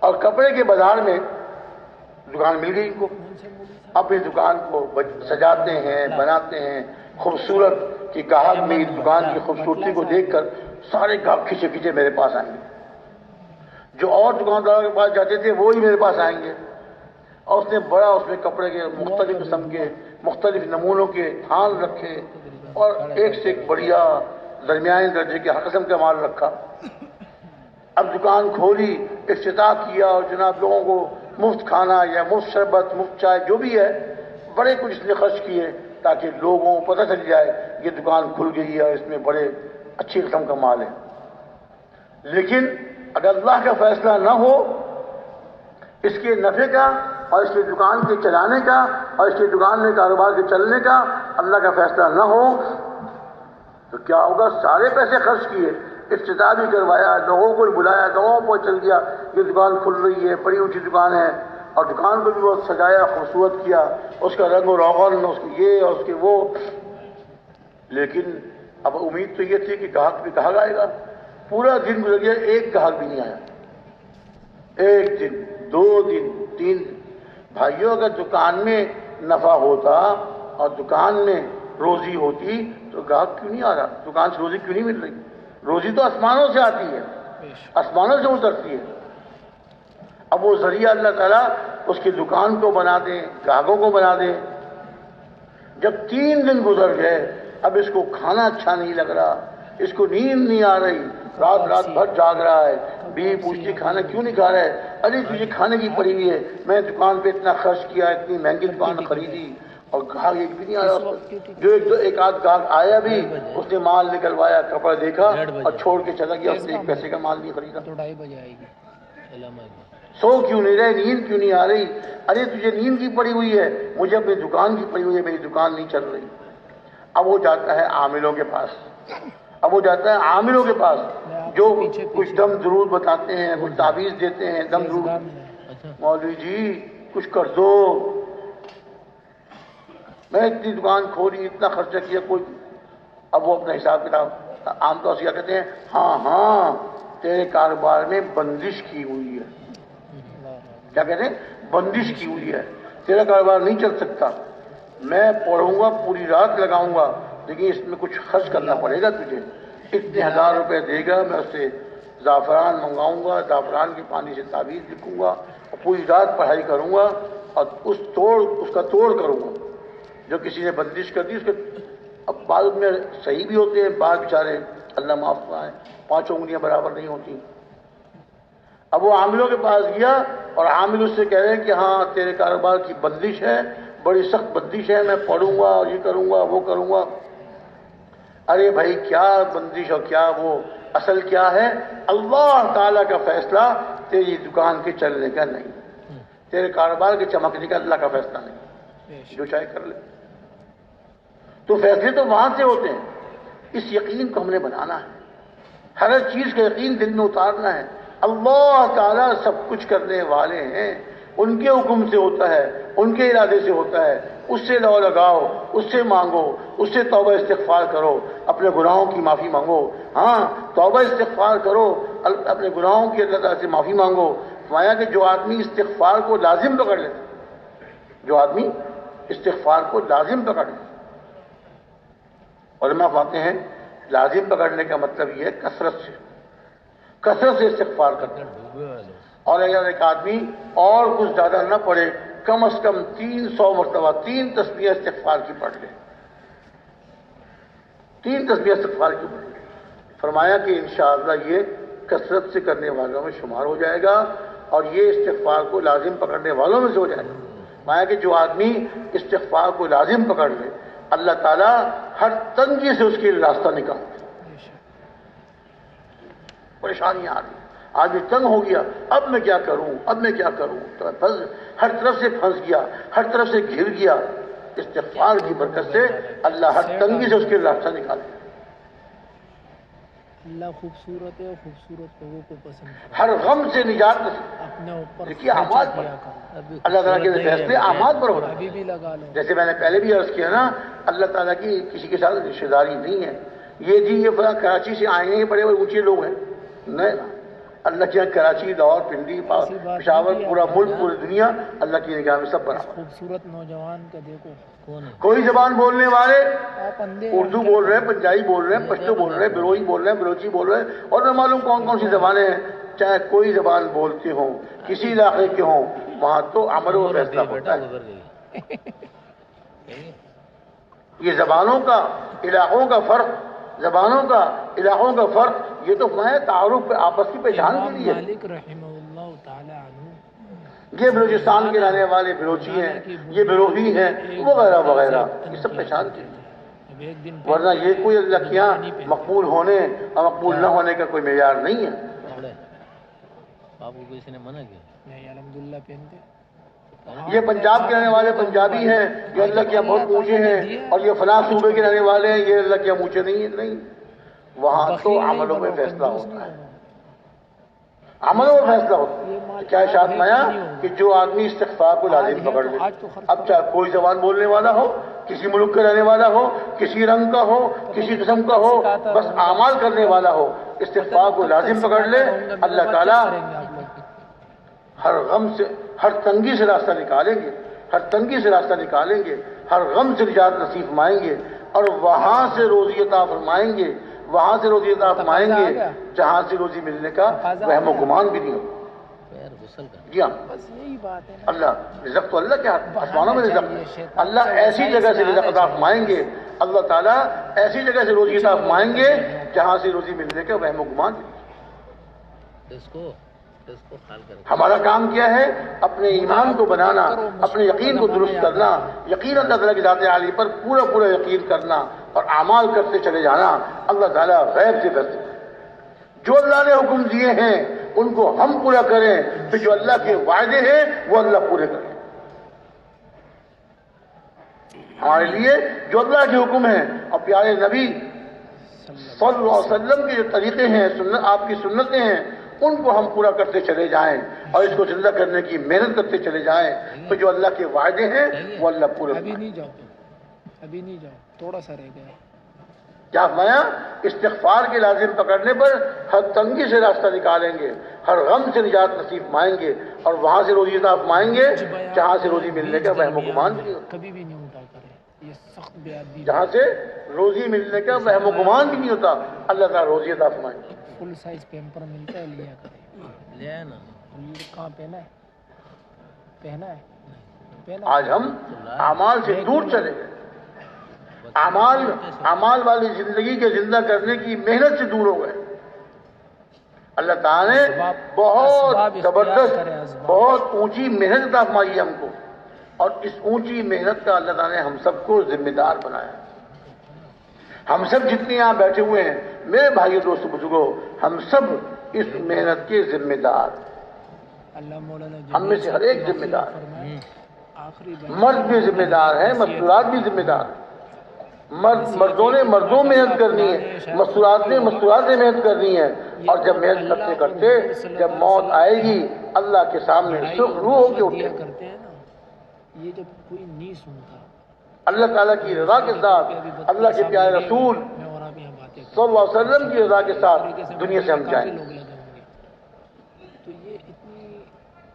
اور کپڑے کے بازار میں دکان مل گئی ان کو، اپنی دکان کو سجاتے ہیں، بناتے ہیں خوبصورت، کہ گاہک میری دکان کی خوبصورتی کو دیکھ کر سارے گاہک کھینچے کھینچے میرے پاس آئیں گے، جو اور دکانداروں کے پاس جاتے تھے وہی میرے پاس آئیں گے۔ اور اس نے بڑا، اس میں کپڑے کے مختلف قسم کے مختلف نمونوں کے تھان رکھے، اور ایک سے ایک بڑھیا درمیانی درجے کے ہر قسم کا مال رکھا۔ اب دکان کھولی، افتتاح کیا، اور جناب لوگوں کو مفت کھانا یا مفت شربت، مفت چائے، جو بھی ہے، بڑے کچھ اس نے خرچ کیے تاکہ لوگوں کو پتہ چل جائے یہ دکان کھل گئی ہے اور اس میں بڑے اچھی قسم کا مال ہے۔ لیکن اگر اللہ کا فیصلہ نہ ہو اس کے نفع کا اور اس کی دکان کے چلانے کا اور اس کی دکان میں کاروبار کے چلنے کا، اللہ کا فیصلہ نہ ہو تو کیا ہوگا؟ سارے پیسے خرچ کیے، افتتاح بھی کروایا، لوگوں کو بلایا، لوگوں کو چل گیا یہ دکان کھل رہی ہے، بڑی اونچی دکان ہے، اور دکان کو بھی بہت سجایا، خوبصورت کیا، اس کا رنگ و روغن، اس کے یہ اور اس کے وہ، لیکن اب امید تو یہ تھی کہ گاہک بھی گاہک آئے گا۔ پورا دن گزر گیا، ایک گاہک بھی نہیں آیا، ایک دن، 2 دن، 3 دن۔ بھائیوں، اگر دکان میں نفع ہوتا اور دکان میں روزی ہوتی تو گاہک کیوں نہیں آ رہا؟ دکان سے روزی کیوں نہیں مل رہی؟ روزی تو آسمانوں سے آتی ہے، آسمانوں سے اترتی ہے۔ اب وہ ذریعہ اللہ تعالیٰ اس کی دکان کو بنا دے، گاہکوں کو بنا دے۔ جب 3 دن گزر گئے، اب اس کو کھانا اچھا نہیں لگ رہا، اس کو نیند نہیں آ رہی، رات بھر جاگ رہا ہے، بیوی پوچھتی کھانا کیوں نہیں کھا رہا ہے؟ ارے تجھے کھانے کی پڑی ہوئی ہے، میں دکان پہ اتنا خرچ کیا، اتنی مہنگی دکان خریدی، اور گاہک ایک بھی نہیں آیا۔ جو ایک آدھ گاہک آیا بھی، اس نے مال نکلوایا، کپڑا دیکھا اور چھوڑ کے چلا گیا، اس نے 1 پیسے کا مال نہیں خریدا۔ تو 2:30 بجے آئے گی۔ سو کیوں نہیں رہے؟ نیند کیوں نہیں آ رہی؟ ارے تجھے نیند کی پڑی ہوئی ہے، مجھے اپنی دکان کی پڑی ہوئی ہے، میری دکان نہیں چل رہی۔ اب وہ جاتا ہے عاملوں کے پاس، جو کچھ دم درود بتاتے ہیں، کچھ تعویذ دیتے ہیں، دم درود، مولوی جی کچھ کر دو، میں اتنی دکان کھولی، اتنا خرچہ کیا، کوئی۔ اب وہ اپنا حساب کتاب عام طور سے کیا کہتے ہیں؟ ہاں تیرے کاروبار میں بندش کی ہوئی ہے۔ کیا کہتے ہیں؟ بندش کی ہوئی ہے، تیرا کاروبار نہیں چل سکتا، میں پڑھوں گا، پوری رات لگاؤں گا، لیکن اس میں کچھ خرچ کرنا پڑے گا تجھے، اتنے 1000 روپے دے گا، میں اس سے زعفران منگاؤں گا، زعفران کے پانی سے تعویذ لکھوں گا، اور پوری رات پڑھائی کروں گا، اور اس کا توڑ کروں گا۔ جو کسی نے بندش کر دی، اس کے اب بعض میں صحیح بھی ہوتے ہیں، بعض بیچارے اللہ معاف فرمائے 5 انگلیاں برابر نہیں ہوتی۔ اب وہ عاملوں کے پاس گیا، اور عامل اس سے کہہ رہے ہیں کہ ہاں تیرے کاروبار کی بندش ہے، بڑی سخت بندش ہے، میں پڑھوں گا، یہ کروں گا، وہ کروں گا۔ ارے بھائی کیا بندش اور کیا وہ، اصل کیا ہے؟ اللہ تعالیٰ کا فیصلہ تیری دکان کے چلنے کا نہیں، تیرے کاروبار کے چمکنے کا اللہ کا فیصلہ نہیں، جو چاہے کر لے۔ تو فیصلے تو وہاں سے ہوتے ہیں۔ اس یقین کو ہم نے بنانا ہے، ہر چیز کا یقین دل میں اتارنا ہے۔ اللہ تعالیٰ سب کچھ کرنے والے ہیں، ان کے حکم سے ہوتا ہے، ان کے ارادے سے ہوتا ہے، اس سے لو لگاؤ، اس سے مانگو، اس سے توبہ استغفار کرو، اپنے گناہوں کی معافی مانگو۔ ہاں توبہ استغفار کرو، اپنے گناہوں کی اللہ تعالیٰ سے معافی مانگو۔ فرمایا کہ جو آدمی استغفار کو لازم پکڑ لیتا، جو آدمی استغفار کو لازم پکڑ لیتا، علماء فرماتے ہیں لازم پکڑنے کا مطلب یہ ہے کثرت سے استغفار کرنا۔ اور اگر ایک آدمی اور کچھ زیادہ نہ پڑھے، کم از کم 300 مرتبہ 3 تسبیح استغفار کی پڑھ لے، 3 تسبیح استغفار کی پڑھ لے، فرمایا کہ انشاءاللہ یہ کثرت سے کرنے والوں میں شمار ہو جائے گا، اور یہ استغفار کو لازم پکڑنے والوں میں سے ہو جائے گا۔ مایا کہ جو آدمی استغفار کو لازم پکڑ لے اللہ تعالیٰ ہر تنگی سے اس کے لیے راستہ نکالتے۔ پریشانیاں آ رہی، آدمی تنگ ہو گیا، اب میں کیا کروں، اب میں کیا کروں، تو ہر طرف سے پھنس گیا، ہر طرف سے گھر گیا۔ استغفار کی برکت سے اللہ ہر تنگی سے اس کے لیے راستہ نکالے۔ اللہ خوبصورت ہے اور خوبصورت لوگوں کو پسند کرتا ہے۔ ہر غم سے نجات نصیب۔ اپنے اوپر دیکھیے اعمال پر اللہ تعالیٰ کے فیصلے اعمال پر ہوتے ابھی ہیں۔ بھی لگا لو۔ جیسے میں نے پہلے بھی عرض کیا نا، اللہ تعالیٰ کی کسی کے ساتھ رشتہ داری نہیں ہے۔ یہ فلاں کراچی سے آئے ہیں، یہ بڑے بڑے اونچے لوگ ہیں، نہیں نا۔ اللہ کے یہاں کراچی، لاہور، پنڈی، پشاور، پورا ملک، پوری دنیا اللہ کی نگاہ میں سب برابر۔ خوبصورت نوجوان کا دیکھو کون ہے، کوئی زبان بولنے والے آپ اندھے اردو بول رہے ہیں، پنجابی بول رہے ہیں، پشتو بول رہے ہیں، بلوئی بول رہے ہیں، بلوچی بول رہے ہیں، اور نہ معلوم کون کون سی زبانیں ہیں، چاہے کوئی زبان بولتے ہوں، کسی علاقے کے ہوں، وہاں تو امر و فیصلہ ہوتا ہے۔ یہ زبانوں کا، علاقوں کا فرق، زبانوں کا، علاقوں کا فرق، یہ تو میں تعارف پہ آپس کی پہچان کے لیے۔ مالک رحمہ اللہ تعالی عنہ یہ بلوچستان کے رہنے والے بلوچی ہیں، یہ بلوہی ہیں، وغیرہ وغیرہ، یہ سب پہچان کے لیے۔ ورنہ یہ کوئی اللہ کے یہاں مقبول ہونے اور مقبول نہ ہونے کا کوئی معیار نہیں ہے۔ آپ کو کسی نے منع کیا؟ نہیں، الحمدللہ پہنتے۔ یہ پنجاب کے رہنے والے پنجابی ہیں، یہ اللہ کے یہاں بہت اونچے ہیں، اور یہ فلاں صوبے کے رہنے والے ہیں، یہ اللہ کے یہاں اونچے نہیں ہیں۔ نہیں، وہاں تو عملوں میں فیصلہ ہوتا ہے، عملوں میں فیصلہ ہوتا ہے۔ کیا ارشاد فرمایا کہ جو آدمی استغفار کو لازم پکڑ لے، اب چاہے کوئی زبان بولنے والا ہو، کسی ملک کا رہنے والا ہو، کسی رنگ کا ہو، کسی قسم کا ہو، بس اعمال کرنے والا ہو، استغفار کو لازم پکڑ لے، اللہ تعالیٰ ہر غم سے، ہر تنگی سے راستہ نکالیں گے، ہر تنگی سے راستہ نکالیں گے، ہر غم سے نجات نصیب فرمائیں گے، اور وہاں سے روزی عطا فرمائیں گے، وہاں سے روزی عطا فرمائیں گے جہاں سے روزی ملنے کا وہم و گمان بھی نہیں ہوگا۔ جی ہاں، بس یہی بات ہے۔ اللہ رزق تو اللہ کے ہاتھ میں، آسمانوں میں رزق ہے۔ اللہ ایسی جگہ سے رزق عطا فرمائیں گے، اللہ تعالیٰ ایسی جگہ سے روزی عطا فرمائیں گے جہاں سے روزی ملنے کا وہم و گمان بھی نہیں۔ ہمارا کام کیا ہے؟ اپنے ایمان کو بنانا، اپنے یقین کو درست کرنا، یقین اللہ تعالیٰ کی ذات عالی پر پورا پورا یقین کرنا، اور اعمال کرتے چلے جانا۔ اللہ تعالیٰ غیب سے فیصلے جو اللہ نے حکم دیے ہیں ان کو ہم پورا کریں، پھر جو اللہ کے وعدے ہیں وہ اللہ پورے کریں۔ ہمارے لیے جو اللہ کے حکم ہیں اور پیارے نبی صلی اللہ علیہ وسلم کے جو طریقے ہیں، آپ کی سنتیں ہیں، ان کو ہم پورا کرتے چلے جائیں اور اس کو زندہ کرنے کی محنت کرتے چلے جائیں، تو جو اللہ کے وعدے ہیں وہ اللہ پورے ابھی نہیں جاؤ، ابھی نہیں جاؤ، تھوڑا سا رہ گیا۔ کیا فرمایا؟ استغفار کے لازم پکڑنے پر ہر تنگی سے راستہ نکالیں گے، ہر غم سے نجات نصیب فرمائیں گے، اور وہاں سے روزی عطا فرمائیں گے جہاں سے روزی ملنے کا وہم و گمان بھی نہیں ہوتا۔ کبھی بھی نہیں ہوتا کرے، یہ سخت بیادبی۔ جہاں سے روزی ملنے کا وہم و گمان بھی نہیں ہوتا، اللہ تعالیٰ روزی عطا فرمائیں گے۔ فل سائز پیمپر ملتا ہے، لیا کرے، لیا نا۔ کہاں پہنا ہے؟ پہنا ہے، پہنا۔ آج ہم اعمال سے دور چلے گئے، اعمال والی زندگی کے زندہ کرنے کی محنت سے دور ہو گئے۔ اللہ تعالیٰ نے بہت زبردست، بہت اونچی محنت عطا فرمائی ہم کو، اور اس اونچی محنت کا اللہ تعالیٰ نے ہم سب کو ذمہ دار بنایا۔ ہم سب جتنے یہاں بیٹھے ہوئے ہیں، میرے بھائیو دوستو بزرگوں، ہم سب اس محنت کے ذمہ دار، ہم میں سے ہر ایک ذمہ دار، مرد بھی ذمہ دار ہے، مستورات بھی ذمہ دار۔ مردوں نے مردوں محنت کرنی ہے، مستورات نے محنت کرنی ہے، اور جب محنت کرتے کرتے جب موت آئے گی اللہ کے سامنے سرخ روح ہو کے اٹھے کرتے ہیں نا، یہ جب کوئی نہیں سنتا، اللہ تعالیٰ کی رضا کے ساتھ، اللہ کے پیارے رسول صلی اللہ علیہ وسلم کی رضا کے ساتھ دنیا سے ہم جائیں۔ تو یہ اتنی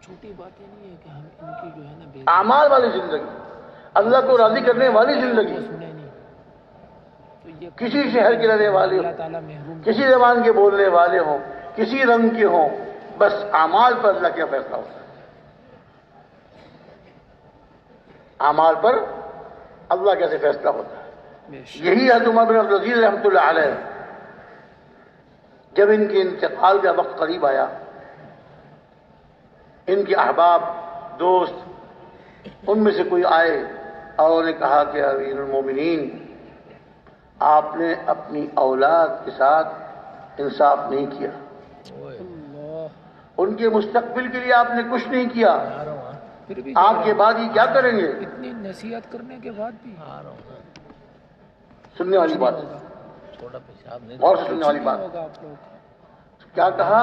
چھوٹی باتیں نہیں ہے کہ ہم ان کی جو ہے نا اعمال والی زندگی، اللہ کو راضی کرنے والی زندگی، کسی شہر کے رہنے والے ہوں، کسی زبان کے بولنے والے ہوں، کسی رنگ کے ہوں، بس اعمال پر اللہ کا فیصلہ ہوتا ہے۔ اعمال پر اللہ کیسے فیصلہ ہوتا ہے۔ یہی حضرت عمر بن عبدالعزیز رحمۃ اللہ علیہ، جب ان کے انتقال کا وقت قریب آیا ان کے احباب دوست ان میں سے کوئی آئے اور انہوں نے کہا کہ امیر المومنین آپ نے اپنی اولاد کے ساتھ انصاف نہیں کیا، ان کے مستقبل کے لیے آپ نے کچھ نہیں کیا، پھر بھی آپ کے بعد یہ کیا کریں گے؟ اتنی نصیحت کرنے کے بعد بھی سننے والی بات ہے، چھوٹا پیشاب نہیں غور سے سننے والی بات۔ ہوگا آپ لوگ کیا کہا؟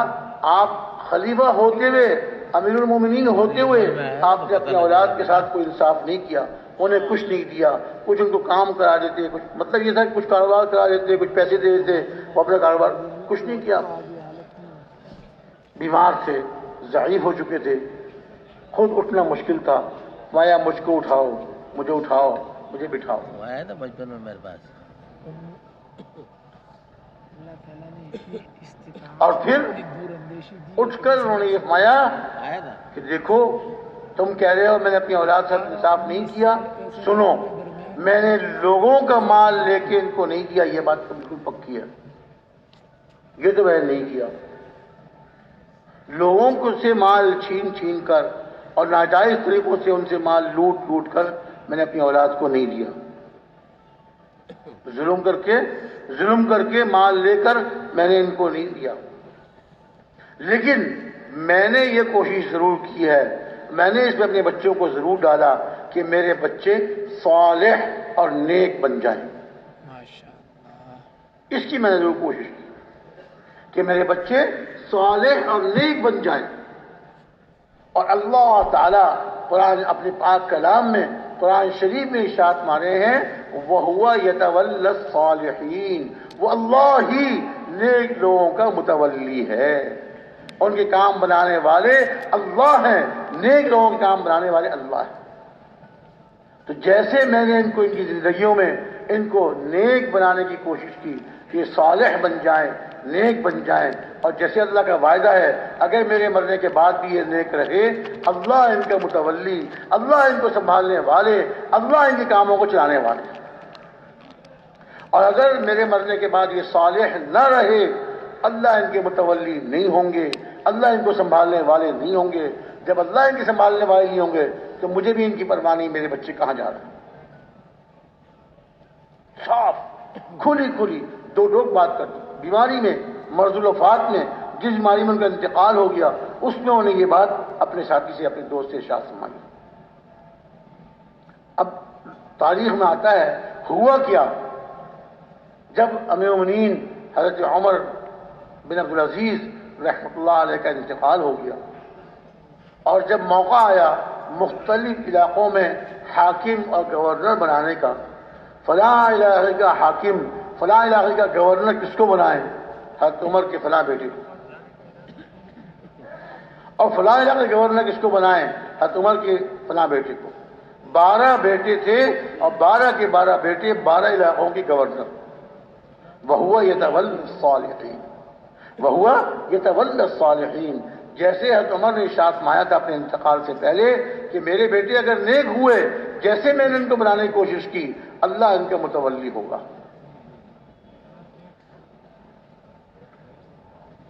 آپ خلیفہ ہوتے ہوئے، امیر المومنین ہوتے ہوئے آپ نے اپنی اولاد کے ساتھ کوئی انصاف نہیں کیا، انہیں کچھ نہیں دیا، کچھ ان کو کام کرا دیتے، کچھ مطلب یہ تھا کہ کچھ کاروبار کرا دیتے، کچھ پیسے دے دیتے، وہ اپنا کاروبار کچھ نہیں کیا۔ بیمار تھے، ضعیف ہو چکے تھے، خود اٹھنا مشکل تھا، مایا مجھ کو اٹھاؤ، مجھے اٹھاؤ، مجھے بٹھاؤ۔ وہ آیا تھا بچپن میں میرے پاس، اللہ تعالیٰ نے اتنی استطاعت اور پھر اتنی دور اندیشی دی اٹھ کر انہوں نے یہ فرمایا آیا تھا کہ دیکھو تم کہہ رہے ہو میں نے اپنی اولاد سے انصاف نہیں کیا، سنو میں نے لوگوں کا مال لے کے ان کو نہیں دیا، یہ بات تو بالکل پکی ہے، یہ تو میں نے نہیں کیا، لوگوں کو سے مال چھین چھین کر اور ناجائز طریقوں سے ان سے مال لوٹ لوٹ کر میں نے اپنی اولاد کو نہیں دیا، ظلم کر کے مال لے کر میں نے ان کو نہیں دیا، لیکن میں نے یہ کوشش ضرور کی ہے، میں نے اس میں اپنے بچوں کو ضرور ڈالا کہ میرے بچے صالح اور نیک بن جائیں، ماشاءاللہ اس کی میں نے ضرور کوشش کی کہ میرے بچے صالح اور نیک بن جائیں۔ اور اللہ تعالیٰ قرآن اپنے پاک کلام میں قرآن شریف میں ارشاد مارے ہیں وَهُوَ يَتَوَلَّى الصَّالِحِينَ، وہ اللہ ہی نیک لوگوں کا متولی ہے، ان کے کام بنانے والے اللہ ہیں، نیک لوگوں کے کام بنانے والے اللہ ہیں۔ تو جیسے میں نے ان کو ان کی زندگیوں میں ان کو نیک بنانے کی کوشش کی کہ صالح بن جائیں، نیک بن جائیں، اور جیسے اللہ کا وعدہ ہے اگر میرے مرنے کے بعد بھی یہ نیک رہے، اللہ ان کا متولی، اللہ ان کو سنبھالنے والے، اللہ ان کے کاموں کو چلانے والے، اور اگر میرے مرنے کے بعد یہ صالح نہ رہے، اللہ ان کے متولی نہیں ہوں گے، اللہ ان کو سنبھالنے والے نہیں ہوں گے، جب اللہ ان کے سنبھالنے والے نہیں ہوں گے تو مجھے بھی ان کی پرواہ نہیں، میرے بچے کہاں جا رہے ہیں۔ صاف کھلی دو لوگ بات کر دی، بیماری میں، مرض الوفات میں، جس بیماری میں ان کا انتقال ہو گیا اس میں انہوں نے یہ بات اپنے ساتھی سے، اپنے دوست سے ارشاد فرمائی۔ اب تاریخ میں آتا ہے ہوا کیا، جب امیر المومنین حضرت عمر بن عبدالعزیز رحمۃ اللہ علیہ کا انتقال ہو گیا، اور جب موقع آیا مختلف علاقوں میں حاکم اور گورنر بنانے کا، فلاں علاقے کا حاکم، فلاں علاقے کا گورنر کس کو بنائیں؟ حضرت عمر کے فلاں بیٹے کو، اور فلاں علاقے کے گورنر کس کو بنائیں؟ حضرت عمر کے فلاں بیٹے کو۔ 12 بیٹے تھے اور 12 کے 12 بیٹے 12 علاقوں کے گورنر۔ وَهُوَ يَتَوَلَّى الصَّالِحِينَ، وَهُوَ يَتَوَلَّى الصَّالِحِينَ، جیسے حضرت عمر نے ارشاد فرمایا تھا اپنے انتقال سے پہلے کہ میرے بیٹے اگر نیک ہوئے جیسے میں نے ان کو بنانے کی کوشش کی، اللہ ان کا متولی ہوگا۔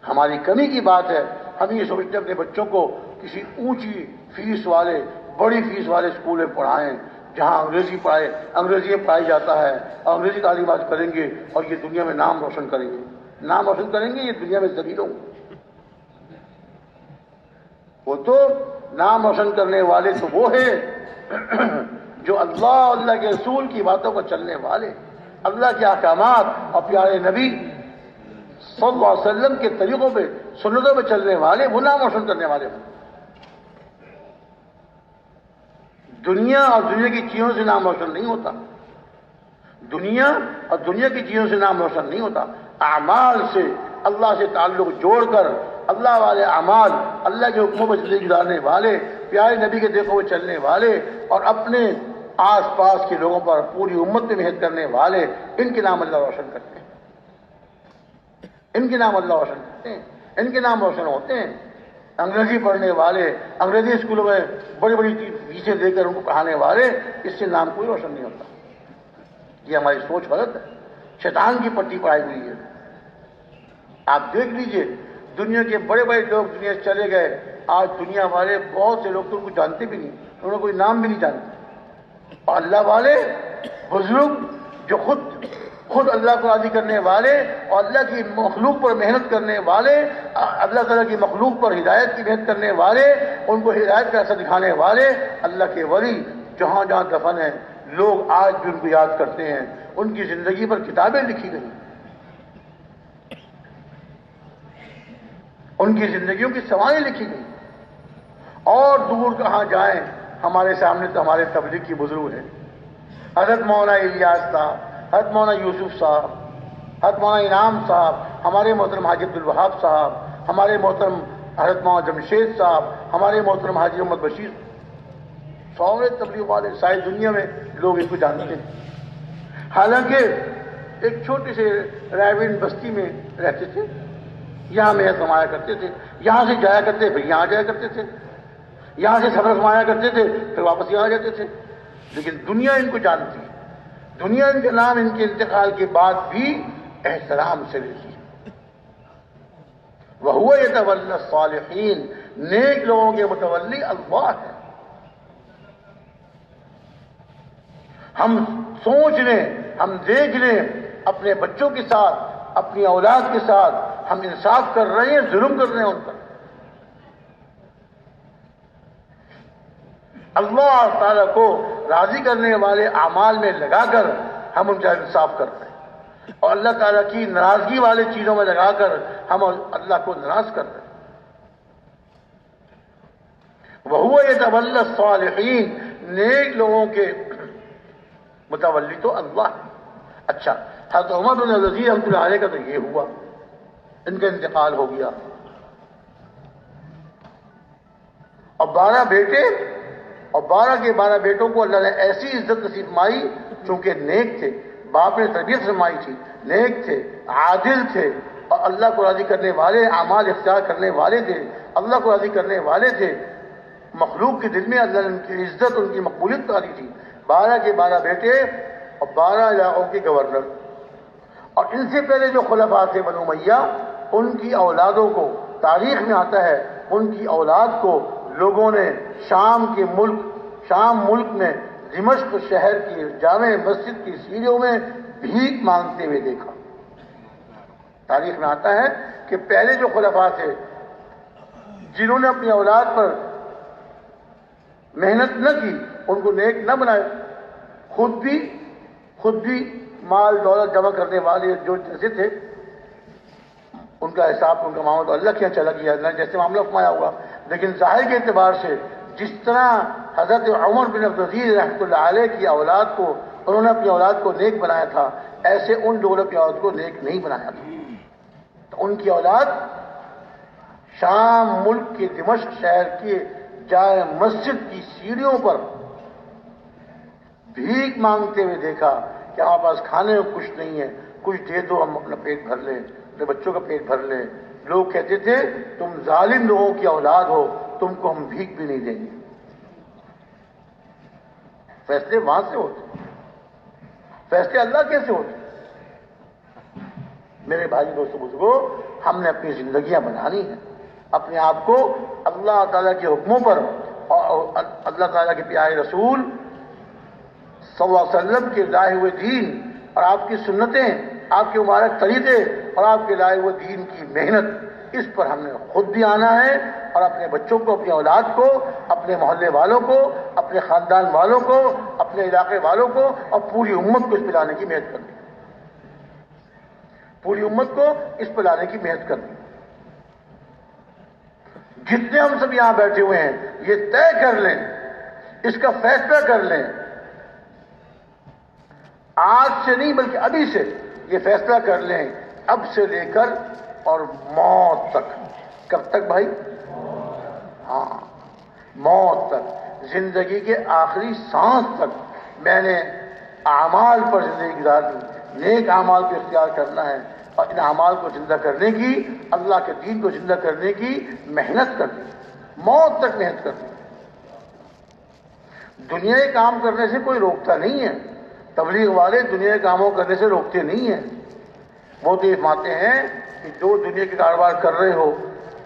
ہماری کمی کی بات ہے، ہم یہ سوچتے ہیں اپنے بچوں کو کسی اونچی فیس والے، بڑی فیس والے اسکول میں پڑھائیں جہاں انگریزی میں پڑھائی جاتا ہے، اور انگریزی تعلیمات کریں گے اور یہ دنیا میں نام روشن کریں گے، یہ دنیا میں ذلیل ہوں گے۔ وہ تو نام روشن کرنے والے تو وہ ہیں جو اللہ کے رسول کی باتوں پر چلنے والے، اللہ کے احکامات اور پیارے نبی صلی اللہ علیہ وسلم کے طریقوں پہ، سنتوں پہ چلنے والے، وہ نام روشن کرنے والے ہیں۔ دنیا اور دنیا کی چیزوں سے نام روشن نہیں ہوتا، دنیا اور دنیا کی چیزوں سے نام روشن نہیں ہوتا، اعمال سے، اللہ سے تعلق جوڑ کر، اللہ والے اعمال، اللہ کے حکموں پر زندگی گزارنے والے، پیارے نبی کے طریقوں پہ چلنے والے، اور اپنے آس پاس کے لوگوں پر پوری امت میں محنت کرنے والے، ان کے نام اللہ روشن کرتے ہیں، ان کے نام اللہ روشن کرتے ہیں، ان کے نام روشن ہوتے ہیں۔ انگریزی پڑھنے والے، انگریزی اسکولوں میں بڑی بڑی فیسیں دے کر ان کو پڑھانے والے، اس سے نام کوئی روشن نہیں ہوتا۔ یہ ہماری سوچ غلط ہے، شیطان کی پٹی پڑھائی ہوئی ہے۔ آپ دیکھ لیجئے دنیا کے بڑے بڑے لوگ دنیا سے چلے گئے، آج دنیا والے بہت سے لوگ تو ان کو جانتے بھی نہیں، انہوں نے کوئی نام بھی نہیں جانتے۔ اور اللہ والے بزرگ جو خود اللہ کو راضی کرنے والے اور اللہ کی مخلوق پر محنت کرنے والے، اللہ تعالیٰ کی مخلوق پر ہدایت کی محنت کرنے والے، ان کو ہدایت کا راستہ دکھانے والے اللہ کے ولی جہاں جہاں دفن ہیں، لوگ آج بھی ان کو یاد کرتے ہیں، ان کی زندگی پر کتابیں لکھی گئی، ان کی زندگیوں کی سوانح لکھی گئی۔ اور دور کہاں جائیں، ہمارے سامنے تو ہمارے تبلیغ کی بزرگ ہیں، حضرت مولانا الیاس صاحب، حضرت مولانا یوسف صاحب، حضرت مولانا انعام صاحب، ہمارے محترم حاجی عبد الوہاب صاحب، ہمارے محترم حضرت مولانا جمشید صاحب، ہمارے محترم حاجی محمد بشیر، سارے تبلیغ والے ساری دنیا میں لوگ ان کو جانتے ہیں۔ حالانکہ ایک چھوٹے سے رائے بستی میں رہتے تھے، یہاں محنت فرمایا کرتے تھے، یہاں سے جایا کرتے پھر یہاں جایا کرتے تھے، یہاں سے سفر فرمایا کرتے تھے پھر واپس یہاں جاتے تھے، لیکن دنیا ان کو جانتی ہے، دنیا ان کے نام ان کے انتقال کے بعد بھی احترام سے لیتی ہے۔ وَهُوَ يَتَوَلَّى الصَّالِحِينَ، نیک لوگوں کے متولی اللہ ہے۔ ہم سوچ لیں، ہم دیکھ لیں، اپنے بچوں کے ساتھ، اپنی اولاد کے ساتھ ہم انصاف کر رہے ہیں، ظلم کر رہے ہیں ان پر؟ اللہ تعالیٰ کو راضی کرنے والے اعمال میں لگا کر ہم ان کا انصاف کر رہے ہیں، اور اللہ تعالیٰ کی ناراضگی والے چیزوں میں لگا کر ہم اللہ کو ناراض کر رہے ہیں۔ وَهُوَ يَتَوَلَّى الصَّالِحِينَ، نیک لوگوں کے متولی تو اللہ ہے۔ اچھا، حضرت عمر بن عبدالعزیز رحمۃ اللہ علیہ کا تو یہ ہوا، ان کا انتقال ہو گیا، اور 12 بیٹے، اور 12 کے 12 بیٹوں کو اللہ نے ایسی عزت نصیب فرمائی، چونکہ نیک تھے، باپ نے تربیت فرمائی تھی، نیک تھے، عادل تھے، اور اللہ کو راضی کرنے والے اعمال اختیار کرنے والے تھے، اللہ کو راضی کرنے والے تھے، مخلوق کے دل میں اللہ نے ان کی عزت، ان کی مقبولیت ڈالی تھی۔ 12 کے 12 بیٹے اور 12 علاقوں کے گورنر، اور ان سے پہلے جو خلفاء تھے بنو امیہ، ان کی اولادوں کو تاریخ میں آتا ہے، ان کی اولاد کو لوگوں نے شام ملک میں دمشق شہر کی جامع مسجد کی سیڑھیوں میں بھیک مانگتے ہوئے دیکھا۔ تاریخ میں آتا ہے کہ پہلے جو خلفاء تھے، جنہوں نے اپنی اولاد پر محنت نہ کی، ان کو نیک نہ بنائے، خود بھی مال دولت جمع کرنے والے جو جیسے تھے، ان کا حساب، ان کا معاملہ تو اللہ کے یہاں چلا گیا، اللہ نے جیسے معاملہ فرمایا ہوگا۔ لیکن ظاہر کے اعتبار سے جس طرح حضرت عمر بن عبدالعزیز رحمۃ اللہ علیہ کی اولاد کو، انہوں نے اپنی اولاد کو نیک بنایا تھا، ایسے ان لوگوں نے اپنی اولاد کو نیک نہیں بنایا تھا۔ تو ان کی اولاد شام ملک کے دمشق شہر کے جامع مسجد کی سیڑھیوں پر بھیک مانگتے ہوئے دیکھا کہ ہمارے پاس کھانے کو کچھ نہیں ہے، کچھ دے دو، ہم اپنا پیٹ بھر لیں، اپنے بچوں کا پیٹ بھر لیں۔ لوگ کہتے تھے تم ظالم لوگوں کی اولاد ہو، تم کو ہم بھیک بھی نہیں دیں گے۔ فیصلے وہاں سے ہوتے، فیصلے اللہ کیسے ہوتے؟ میرے بھائی دوستو بزرگوں، ہم نے اپنی زندگیاں بنانی ہیں، اپنے آپ کو اللہ تعالیٰ کے حکموں پر اور اللہ تعالیٰ کے پیارے رسول صلی اللہ علیہ وسلم کے لائے ہوئے دین اور آپ کی سنتیں، آپ کے مبارک طریقے اور آپ کے لائے ہوئے دین کی محنت، اس پر ہم نے خود بھی آنا ہے، اور اپنے بچوں کو، اپنی اولاد کو، اپنے محلے والوں کو، اپنے خاندان والوں کو، اپنے علاقے والوں کو اور پوری امت کو اس پہ لانے کی محنت کرنی، پوری امت کو اس پہ لانے کی محنت کرنی۔ جتنے ہم سب یہاں بیٹھے ہوئے ہیں، یہ طے کر لیں، اس کا فیصلہ کر لیں، آج سے نہیں بلکہ ابھی سے یہ فیصلہ کر لیں، اب سے لے کر اور موت تک۔ کب تک بھائی؟ ہاں، موت تک، زندگی کے آخری سانس تک میں نے اعمال پر زندگی گزارنی، نیک اعمال کو اختیار کرنا ہے، اور ان اعمال کو زندہ کرنے کی، اللہ کے دین کو زندہ کرنے کی محنت کرنی، موت تک محنت کرنی۔ دنیا کے کام کرنے سے کوئی روکتا نہیں ہے، تبلیغ والے دنیا کے کاموں کرنے سے روکتے نہیں ہیں، وہ تو یہ فرماتے ہیں کہ جو دنیا کے کاروبار کر رہے ہو،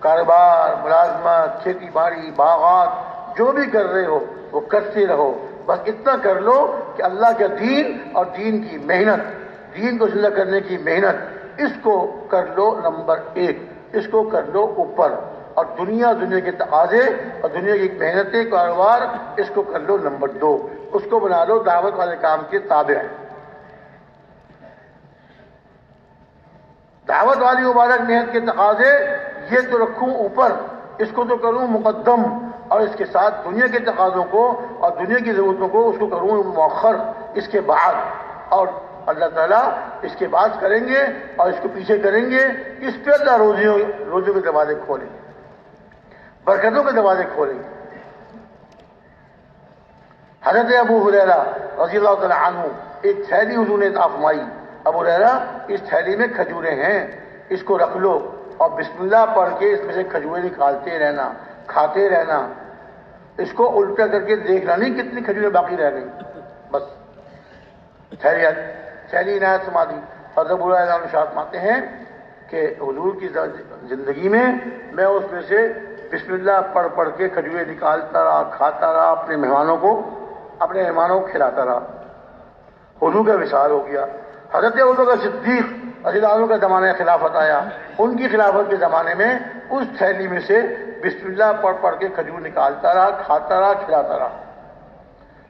کاروبار، ملازمت، کھیتی باڑی، باغات، جو بھی کر رہے ہو وہ کرتے رہو، بس اتنا کر لو کہ اللہ کا دین اور دین کی محنت، دین کو زندہ کرنے کی محنت، اس کو کر لو نمبر 1، اس کو کر لو اوپر، اور دنیا کے تقاضے اور دنیا کی محنتیں، کاروبار، اس کو کر لو نمبر 2، اس کو بنا لو دعوت والے کام کے تابع۔ دعوت والی مبارک محنت کے تقاضے یہ تو رکھوں اوپر، اس کو تو کروں مقدم، اور اس کے ساتھ دنیا کے تقاضوں کو اور دنیا کی ضرورتوں کو اس کو کروں مؤخر، اس کے بعد، اور اللہ تعالیٰ اس کے بعد کریں گے اور اس کو پیچھے کریں گے، اس پہ اللہ روزیوں کے دروازے کھولیں گے، برکتوں کے دروازے کھولیں گے۔ حضرت ابو ہریرہ رضی اللہ تعالیٰ عنہ ایک تھیلی حضور نے عطا فرمائی، ابو ہریرہ اس تھیلی میں کھجوریں ہیں، اس کو رکھ لو اور بسم اللہ پڑھ کے اس میں سے کھجوریں نکالتے رہنا، کھاتے رہنا، اس کو الٹا کر کے دیکھنا نہیں کتنی کھجوریں باقی رہ گئی، بس تھیلی عنایت فرما دی۔ حضرت ابو ہریرہ ارشاد فرماتے ہیں کہ حضور کی زندگی میں میں اس میں سے بسم اللہ پڑھ کے کھجوریں نکالتا رہا، کھاتا رہا، اپنے مہمانوں کو کھلاتا رہا، حضور کا وصال ہو گیا۔ حضرت ابوبکر صدیق رضی اللہ عنہ کا زمانہ خلافت آیا، ان کی خلافت کے زمانے میں اس تھیلی میں سے بسم اللہ پڑھ کے کھجور نکالتا رہا، کھاتا رہا، کھلاتا رہا۔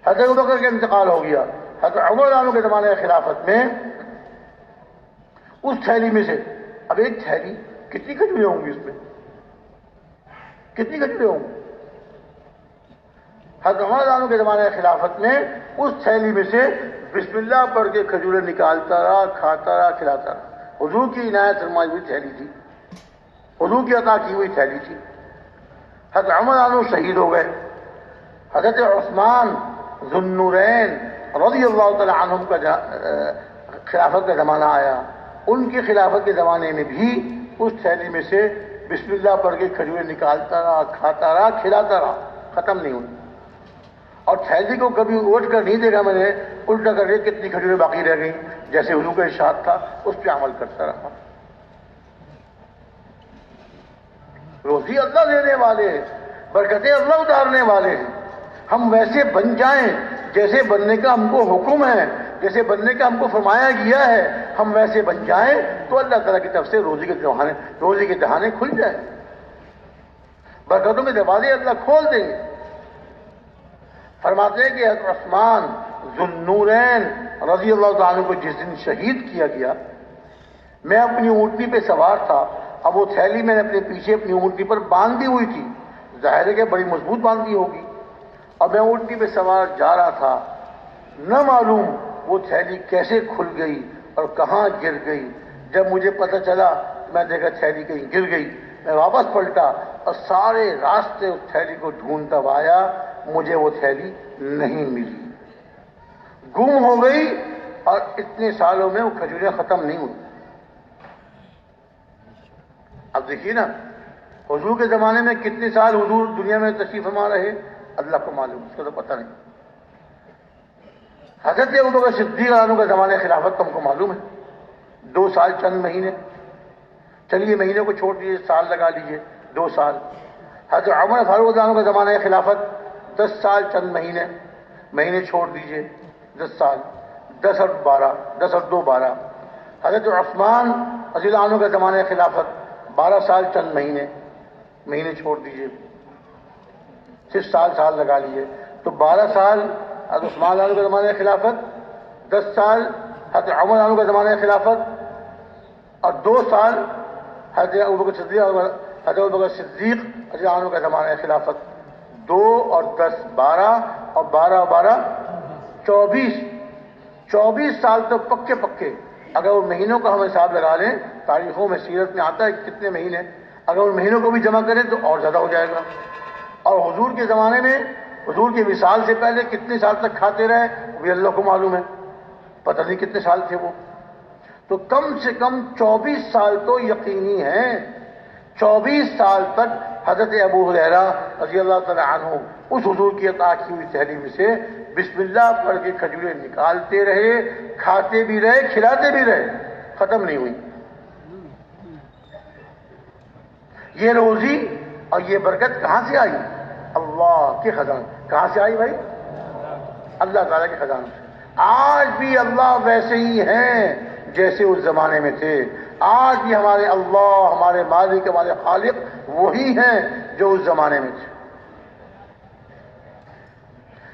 حضرت ابوبکر کا انتقال ہو گیا، حضرت عمر رضی اللہ عنہ کے زمانہ خلافت میں اس تھیلی میں سے، اب ایک تھیلی کتنی کھجوریں ہوں گی، اس میں کتنی کھجوریں ہوں گی؟ حضرت عمر رضی اللہ عنہ کے زمانہ خلافت میں اس تھیلی میں سے بسم اللہ پڑھ کے کھجوریں نکالتا رہا، کھاتا رہا، کھلاتا رہا۔ حضور کی عنایت فرمائی ہوئی تھیلی تھی، حضور کی عطا کی ہوئی تھیلی تھی۔ حضرت عمر رضی اللہ عنہ شہید ہو گئے، حضرت عثمان ذو النورین رضی اللہ تعالی عنہم کا خلافت کا زمانہ آیا، ان کی خلافت کے زمانے میں بھی اس تھیلی میں سے بسم اللہ پڑھ کے کھجوریں نکالتا رہا، کھاتا رہا، کھلاتا رہا، ختم نہیں ہوئی، اور تھیلی کو کبھی اٹھ کر نہیں دیکھا میں نے الٹا کر کے کتنی کھجوریں باقی رہ گئیں، جیسے حضور کا ارشاد تھا اس پہ عمل کرتا رہا۔ روزی اللہ دینے والے، برکتیں اللہ اتارنے والے ہیں، ہم ویسے بن جائیں جیسے بننے کا ہم کو حکم ہے، جیسے بننے کا ہم کو فرمایا گیا ہے، ہم ویسے بن جائیں تو اللہ تعالیٰ کی طرف سے روزی کے دہانے کھل جائیں، برکتوں کے دروازے اللہ کھول دیں گے۔ فرماتے ہیں کہ حضرت عثمان ذو النورین رضی اللہ تعالیٰ عنہ کو جس دن شہید کیا گیا، میں اپنی اونٹنی پہ سوار تھا، اب وہ تھیلی میں نے اپنے پیچھے اپنی اونٹنی پر باندھی ہوئی تھی، ظاہر ہے کہ بڑی مضبوط باندھی ہوگی، اور میں اونٹنی پہ سوار جا رہا تھا، نہ معلوم وہ تھیلی کیسے کھل گئی اور کہاں گر گئی۔ جب مجھے پتہ چلا میں دیکھا تھیلی کہیں گر گئی، میں واپس پلٹا اور سارے راستے اس تھیلی کو ڈھونڈتا آیا، مجھے وہ تھیلی نہیں ملی، گم ہو گئی، اور اتنے سالوں میں وہ کھجوریں ختم نہیں ہوئی۔ اب دیکھیے نا، حضور کے زمانے میں کتنے سال حضور دنیا میں تشریف فرما رہے، اللہ کو معلوم، اس کو تو پتہ نہیں۔ حضرت ابوبکر صدیق عنہ کا زمانہ خلافت تو ہم کو معلوم ہے، 2 سال چند مہینے، چلیے مہینے کو چھوڑ دیجیے، سال لگا لیجیے، 2 سال۔ حضرت عمر فاروق عنہ کا زمانہ خلافت 10 سال چند مہینے چھوڑ دیجیے، 10 سال، 10 اور 2 12۔ حضرت عثمان رضی اللہ عنہ کا زمانہ خلافت 12 سال چند مہینے چھوڑ دیجیے، صرف سال لگا لیجیے، تو 12 سال حضرت عثمان عنہ کا زمانہ خلافت، 10 سال حضرت عمر عنہ کا زمانہ خلافت، اور 2 سال حضرت ابوبکر صدیق رضی اللہ عنہ کا زمانہ خلافت۔ 2 اور 10 12، اور 12 اور 12 24 سال تو پکے۔ اگر ان مہینوں کا ہم حساب لگا لیں، تاریخوں میں سیرت میں آتا ہے کتنے مہینے، اگر ان مہینوں کو بھی جمع کریں تو اور زیادہ ہو جائے گا۔ اور حضور کے زمانے میں، حضور کے وصال سے پہلے کتنے سال تک کھاتے رہے وہ بھی اللہ کو معلوم ہے، پتہ نہیں کتنے سال تھے وہ، تو کم سے کم 24 سال تو یقینی ہیں۔ 24 سال تک حضرت ابو ہریرہ رضی اللہ تعالی عنہ اس حضور کی عطا کی ہوئی تحریر میں سے بسم اللہ پڑھ کے کھجوریں نکالتے رہے، کھاتے بھی رہے، کھلاتے بھی رہے، ختم نہیں ہوئی۔ یہ روزی اور یہ برکت کہاں سے آئی؟ اللہ کے خزانے. کہاں سے آئی بھائی؟ اللہ تعالیٰ کے خزانے سے. آج بھی اللہ ویسے ہی ہیں جیسے اس زمانے میں تھے. آج بھی ہمارے اللہ، ہمارے مالک، ہمارے خالق وہی ہیں جو اس زمانے میں تھے.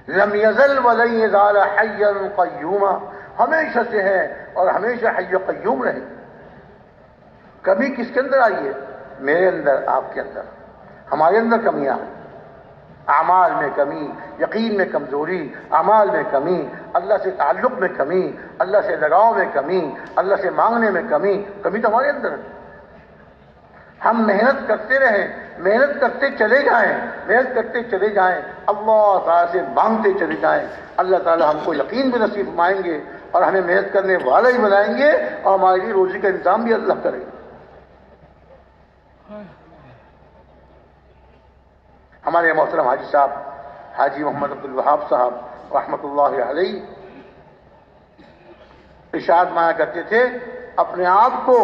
لم یزل ولن یزال حیا قیوما، ہمیشہ سے ہے اور ہمیشہ حی و قیوم رہے. کمی کس کے اندر آئی ہے؟ میرے اندر، آپ کے اندر. ہمارے اندر کمیاں ہیں، اعمال میں کمی، یقین میں کمزوری، اعمال میں کمی، اللہ سے تعلق میں کمی، اللہ سے لگاؤ میں کمی، اللہ سے مانگنے میں کمی. کمی تو ہمارے اندر ہے. ہم محنت کرتے رہیں، محنت کرتے چلے جائیں، محنت کرتے چلے جائیں، اللہ تعالیٰ سے مانگتے چلے جائیں. اللہ تعالیٰ ہم کو یقین بھی نصیب فرمائیں گے اور ہمیں محنت کرنے والا ہی بنائیں گے اور ہمارے لیے روزی کا انتظام بھی اللہ کرے گا. ہمارے محترم حاجی صاحب حاجی محمد عبد الوہاب صاحب رحمۃ اللہ علیہ ارشاد مایا کرتے تھے، اپنے آپ کو،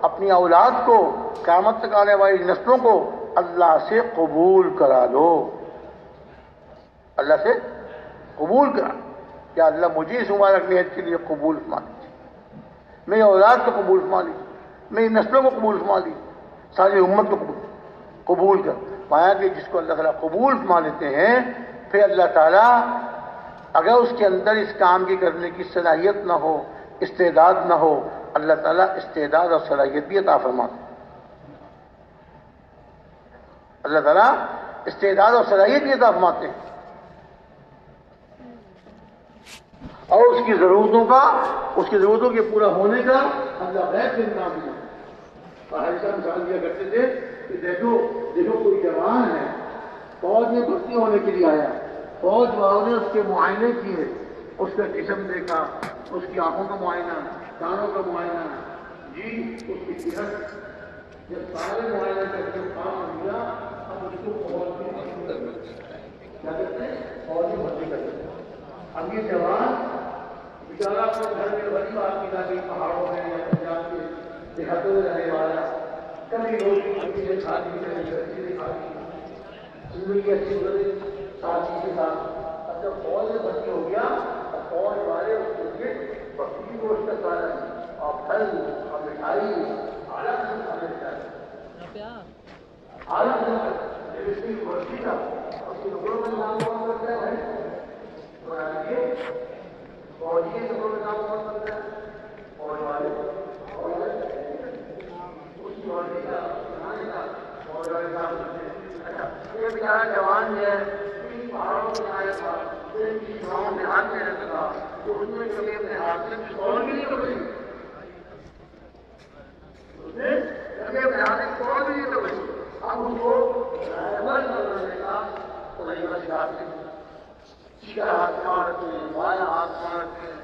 اپنی اولاد کو، قیامت تک آنے والی نسلوں کو اللہ سے قبول کرا لو. اللہ سے قبول کرا. کیا اللہ مجھے اس مبارک نیت کے لیے قبول فرما لیجیے، میری اولاد کو قبول فرما لیجیے، میری نسلوں کو قبول فرما لیجیے، ساری امت کو قبول کر. پایا کہ جس کو اللہ تعالیٰ قبول فرما لیتے ہیں، پھر اللہ تعالیٰ اگر اس کے اندر اس کام کی کرنے کی صلاحیت نہ ہو، استعداد نہ ہو، اللہ تعالیٰ استعداد اور صلاحیت بھی عطا فرماتے ہیں. اللہ تعالیٰ استعداد اور صلاحیت بھی عطا فرماتے ہیں اور اس کی ضرورتوں کے پورا ہونے کا اللہ غیب سے انتظام بھی کرتا ہے. اور حضرت صاحب مثال دیا کرتے تھے کہ دیکھو کوئی جوان ہے، فوج میں بھرتی ہونے کے لیے آیا، فوج والوں نے اس کے معائنے کیے، اس کا جسم دیکھا، اس کی آنکھوں کا معائنہ، کانوں کا معائنہ، جی اس کی صحت، جب سارے معائنہ کر کے کام دیا، اب اس کو فوج میں کیا کہتے ہیں؟ فوج میں بھرتی کرتے ہیں. اب یہ جوان بیچارہ اپنے گھر میں غریب آدمی تھا، کہیں پہاڑوں میں یا پنجاب کے دیہاتوں میں رہنے والا، کبھی روٹی کبھی سے کھاتی، کبھی سبزی سے کھاتی، زندگی اچھی گزری ساتھی کے ساتھ. اب جب فوج میں بھرتی ہو گیا، اب فوج والے اس کے لیے بکری گوشت کا سالن اور پھل اور مٹھائی الگ سے کھانے چاہیے. الگ سے جس کی ورزی تھا اس کے کپڑوں میں نام کون کرتا ہے؟ فوجی کے کپڑوں میں نام کون کرتا ہے؟ فوج والے. یہ بیچارہ جوان جو ہے پہاڑوں میں آیا تھا، گاؤں دیہات میں رہتا تھا، تو اس نے کبھی اپنے ہاتھ سے پستول بھی نہیں پکڑی، اس نے کبھی اپنے ہاتھ سے پستول بھی نہیں پکڑی. اب اس کو کرنے کا طریقہ سکھاتے ہیں. سیدھا ہاتھ مارتے ہیں، بایاں ہاتھ مارتے ہیں،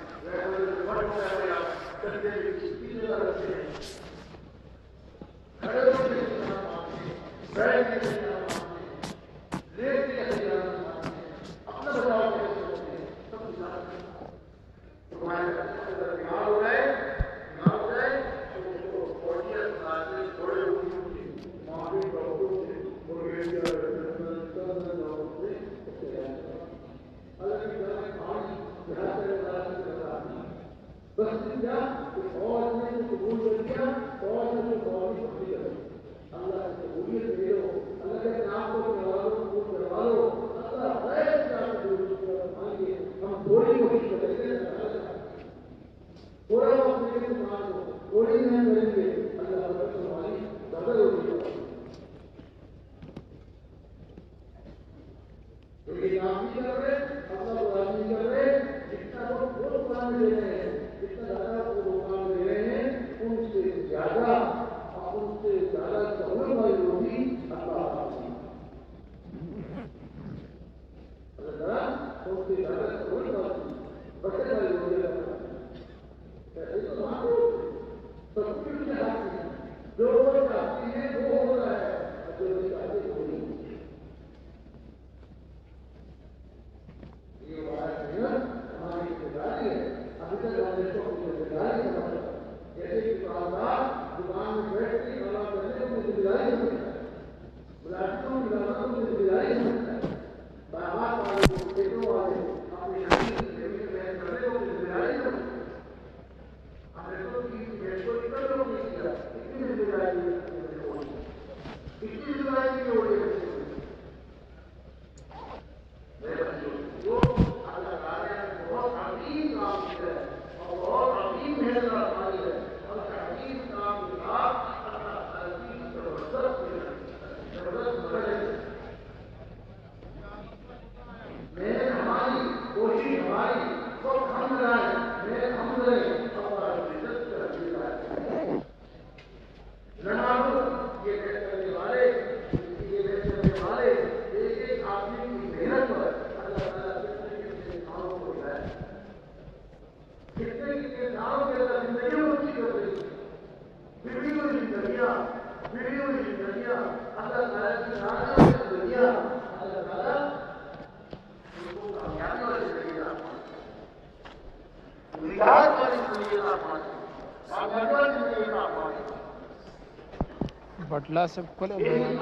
بٹلا سے کھلے بیان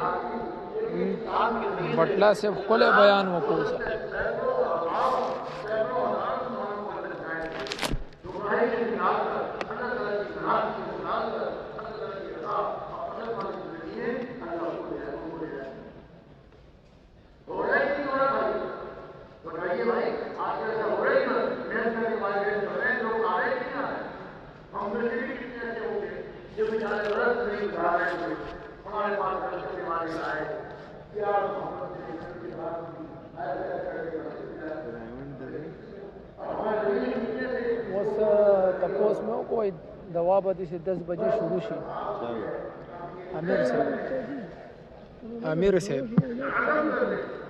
بٹلا سے کھلے بیان وکول تپوس میں ہو کوئی دوا بدی سے 10 بجے شروع شی امیر صاحب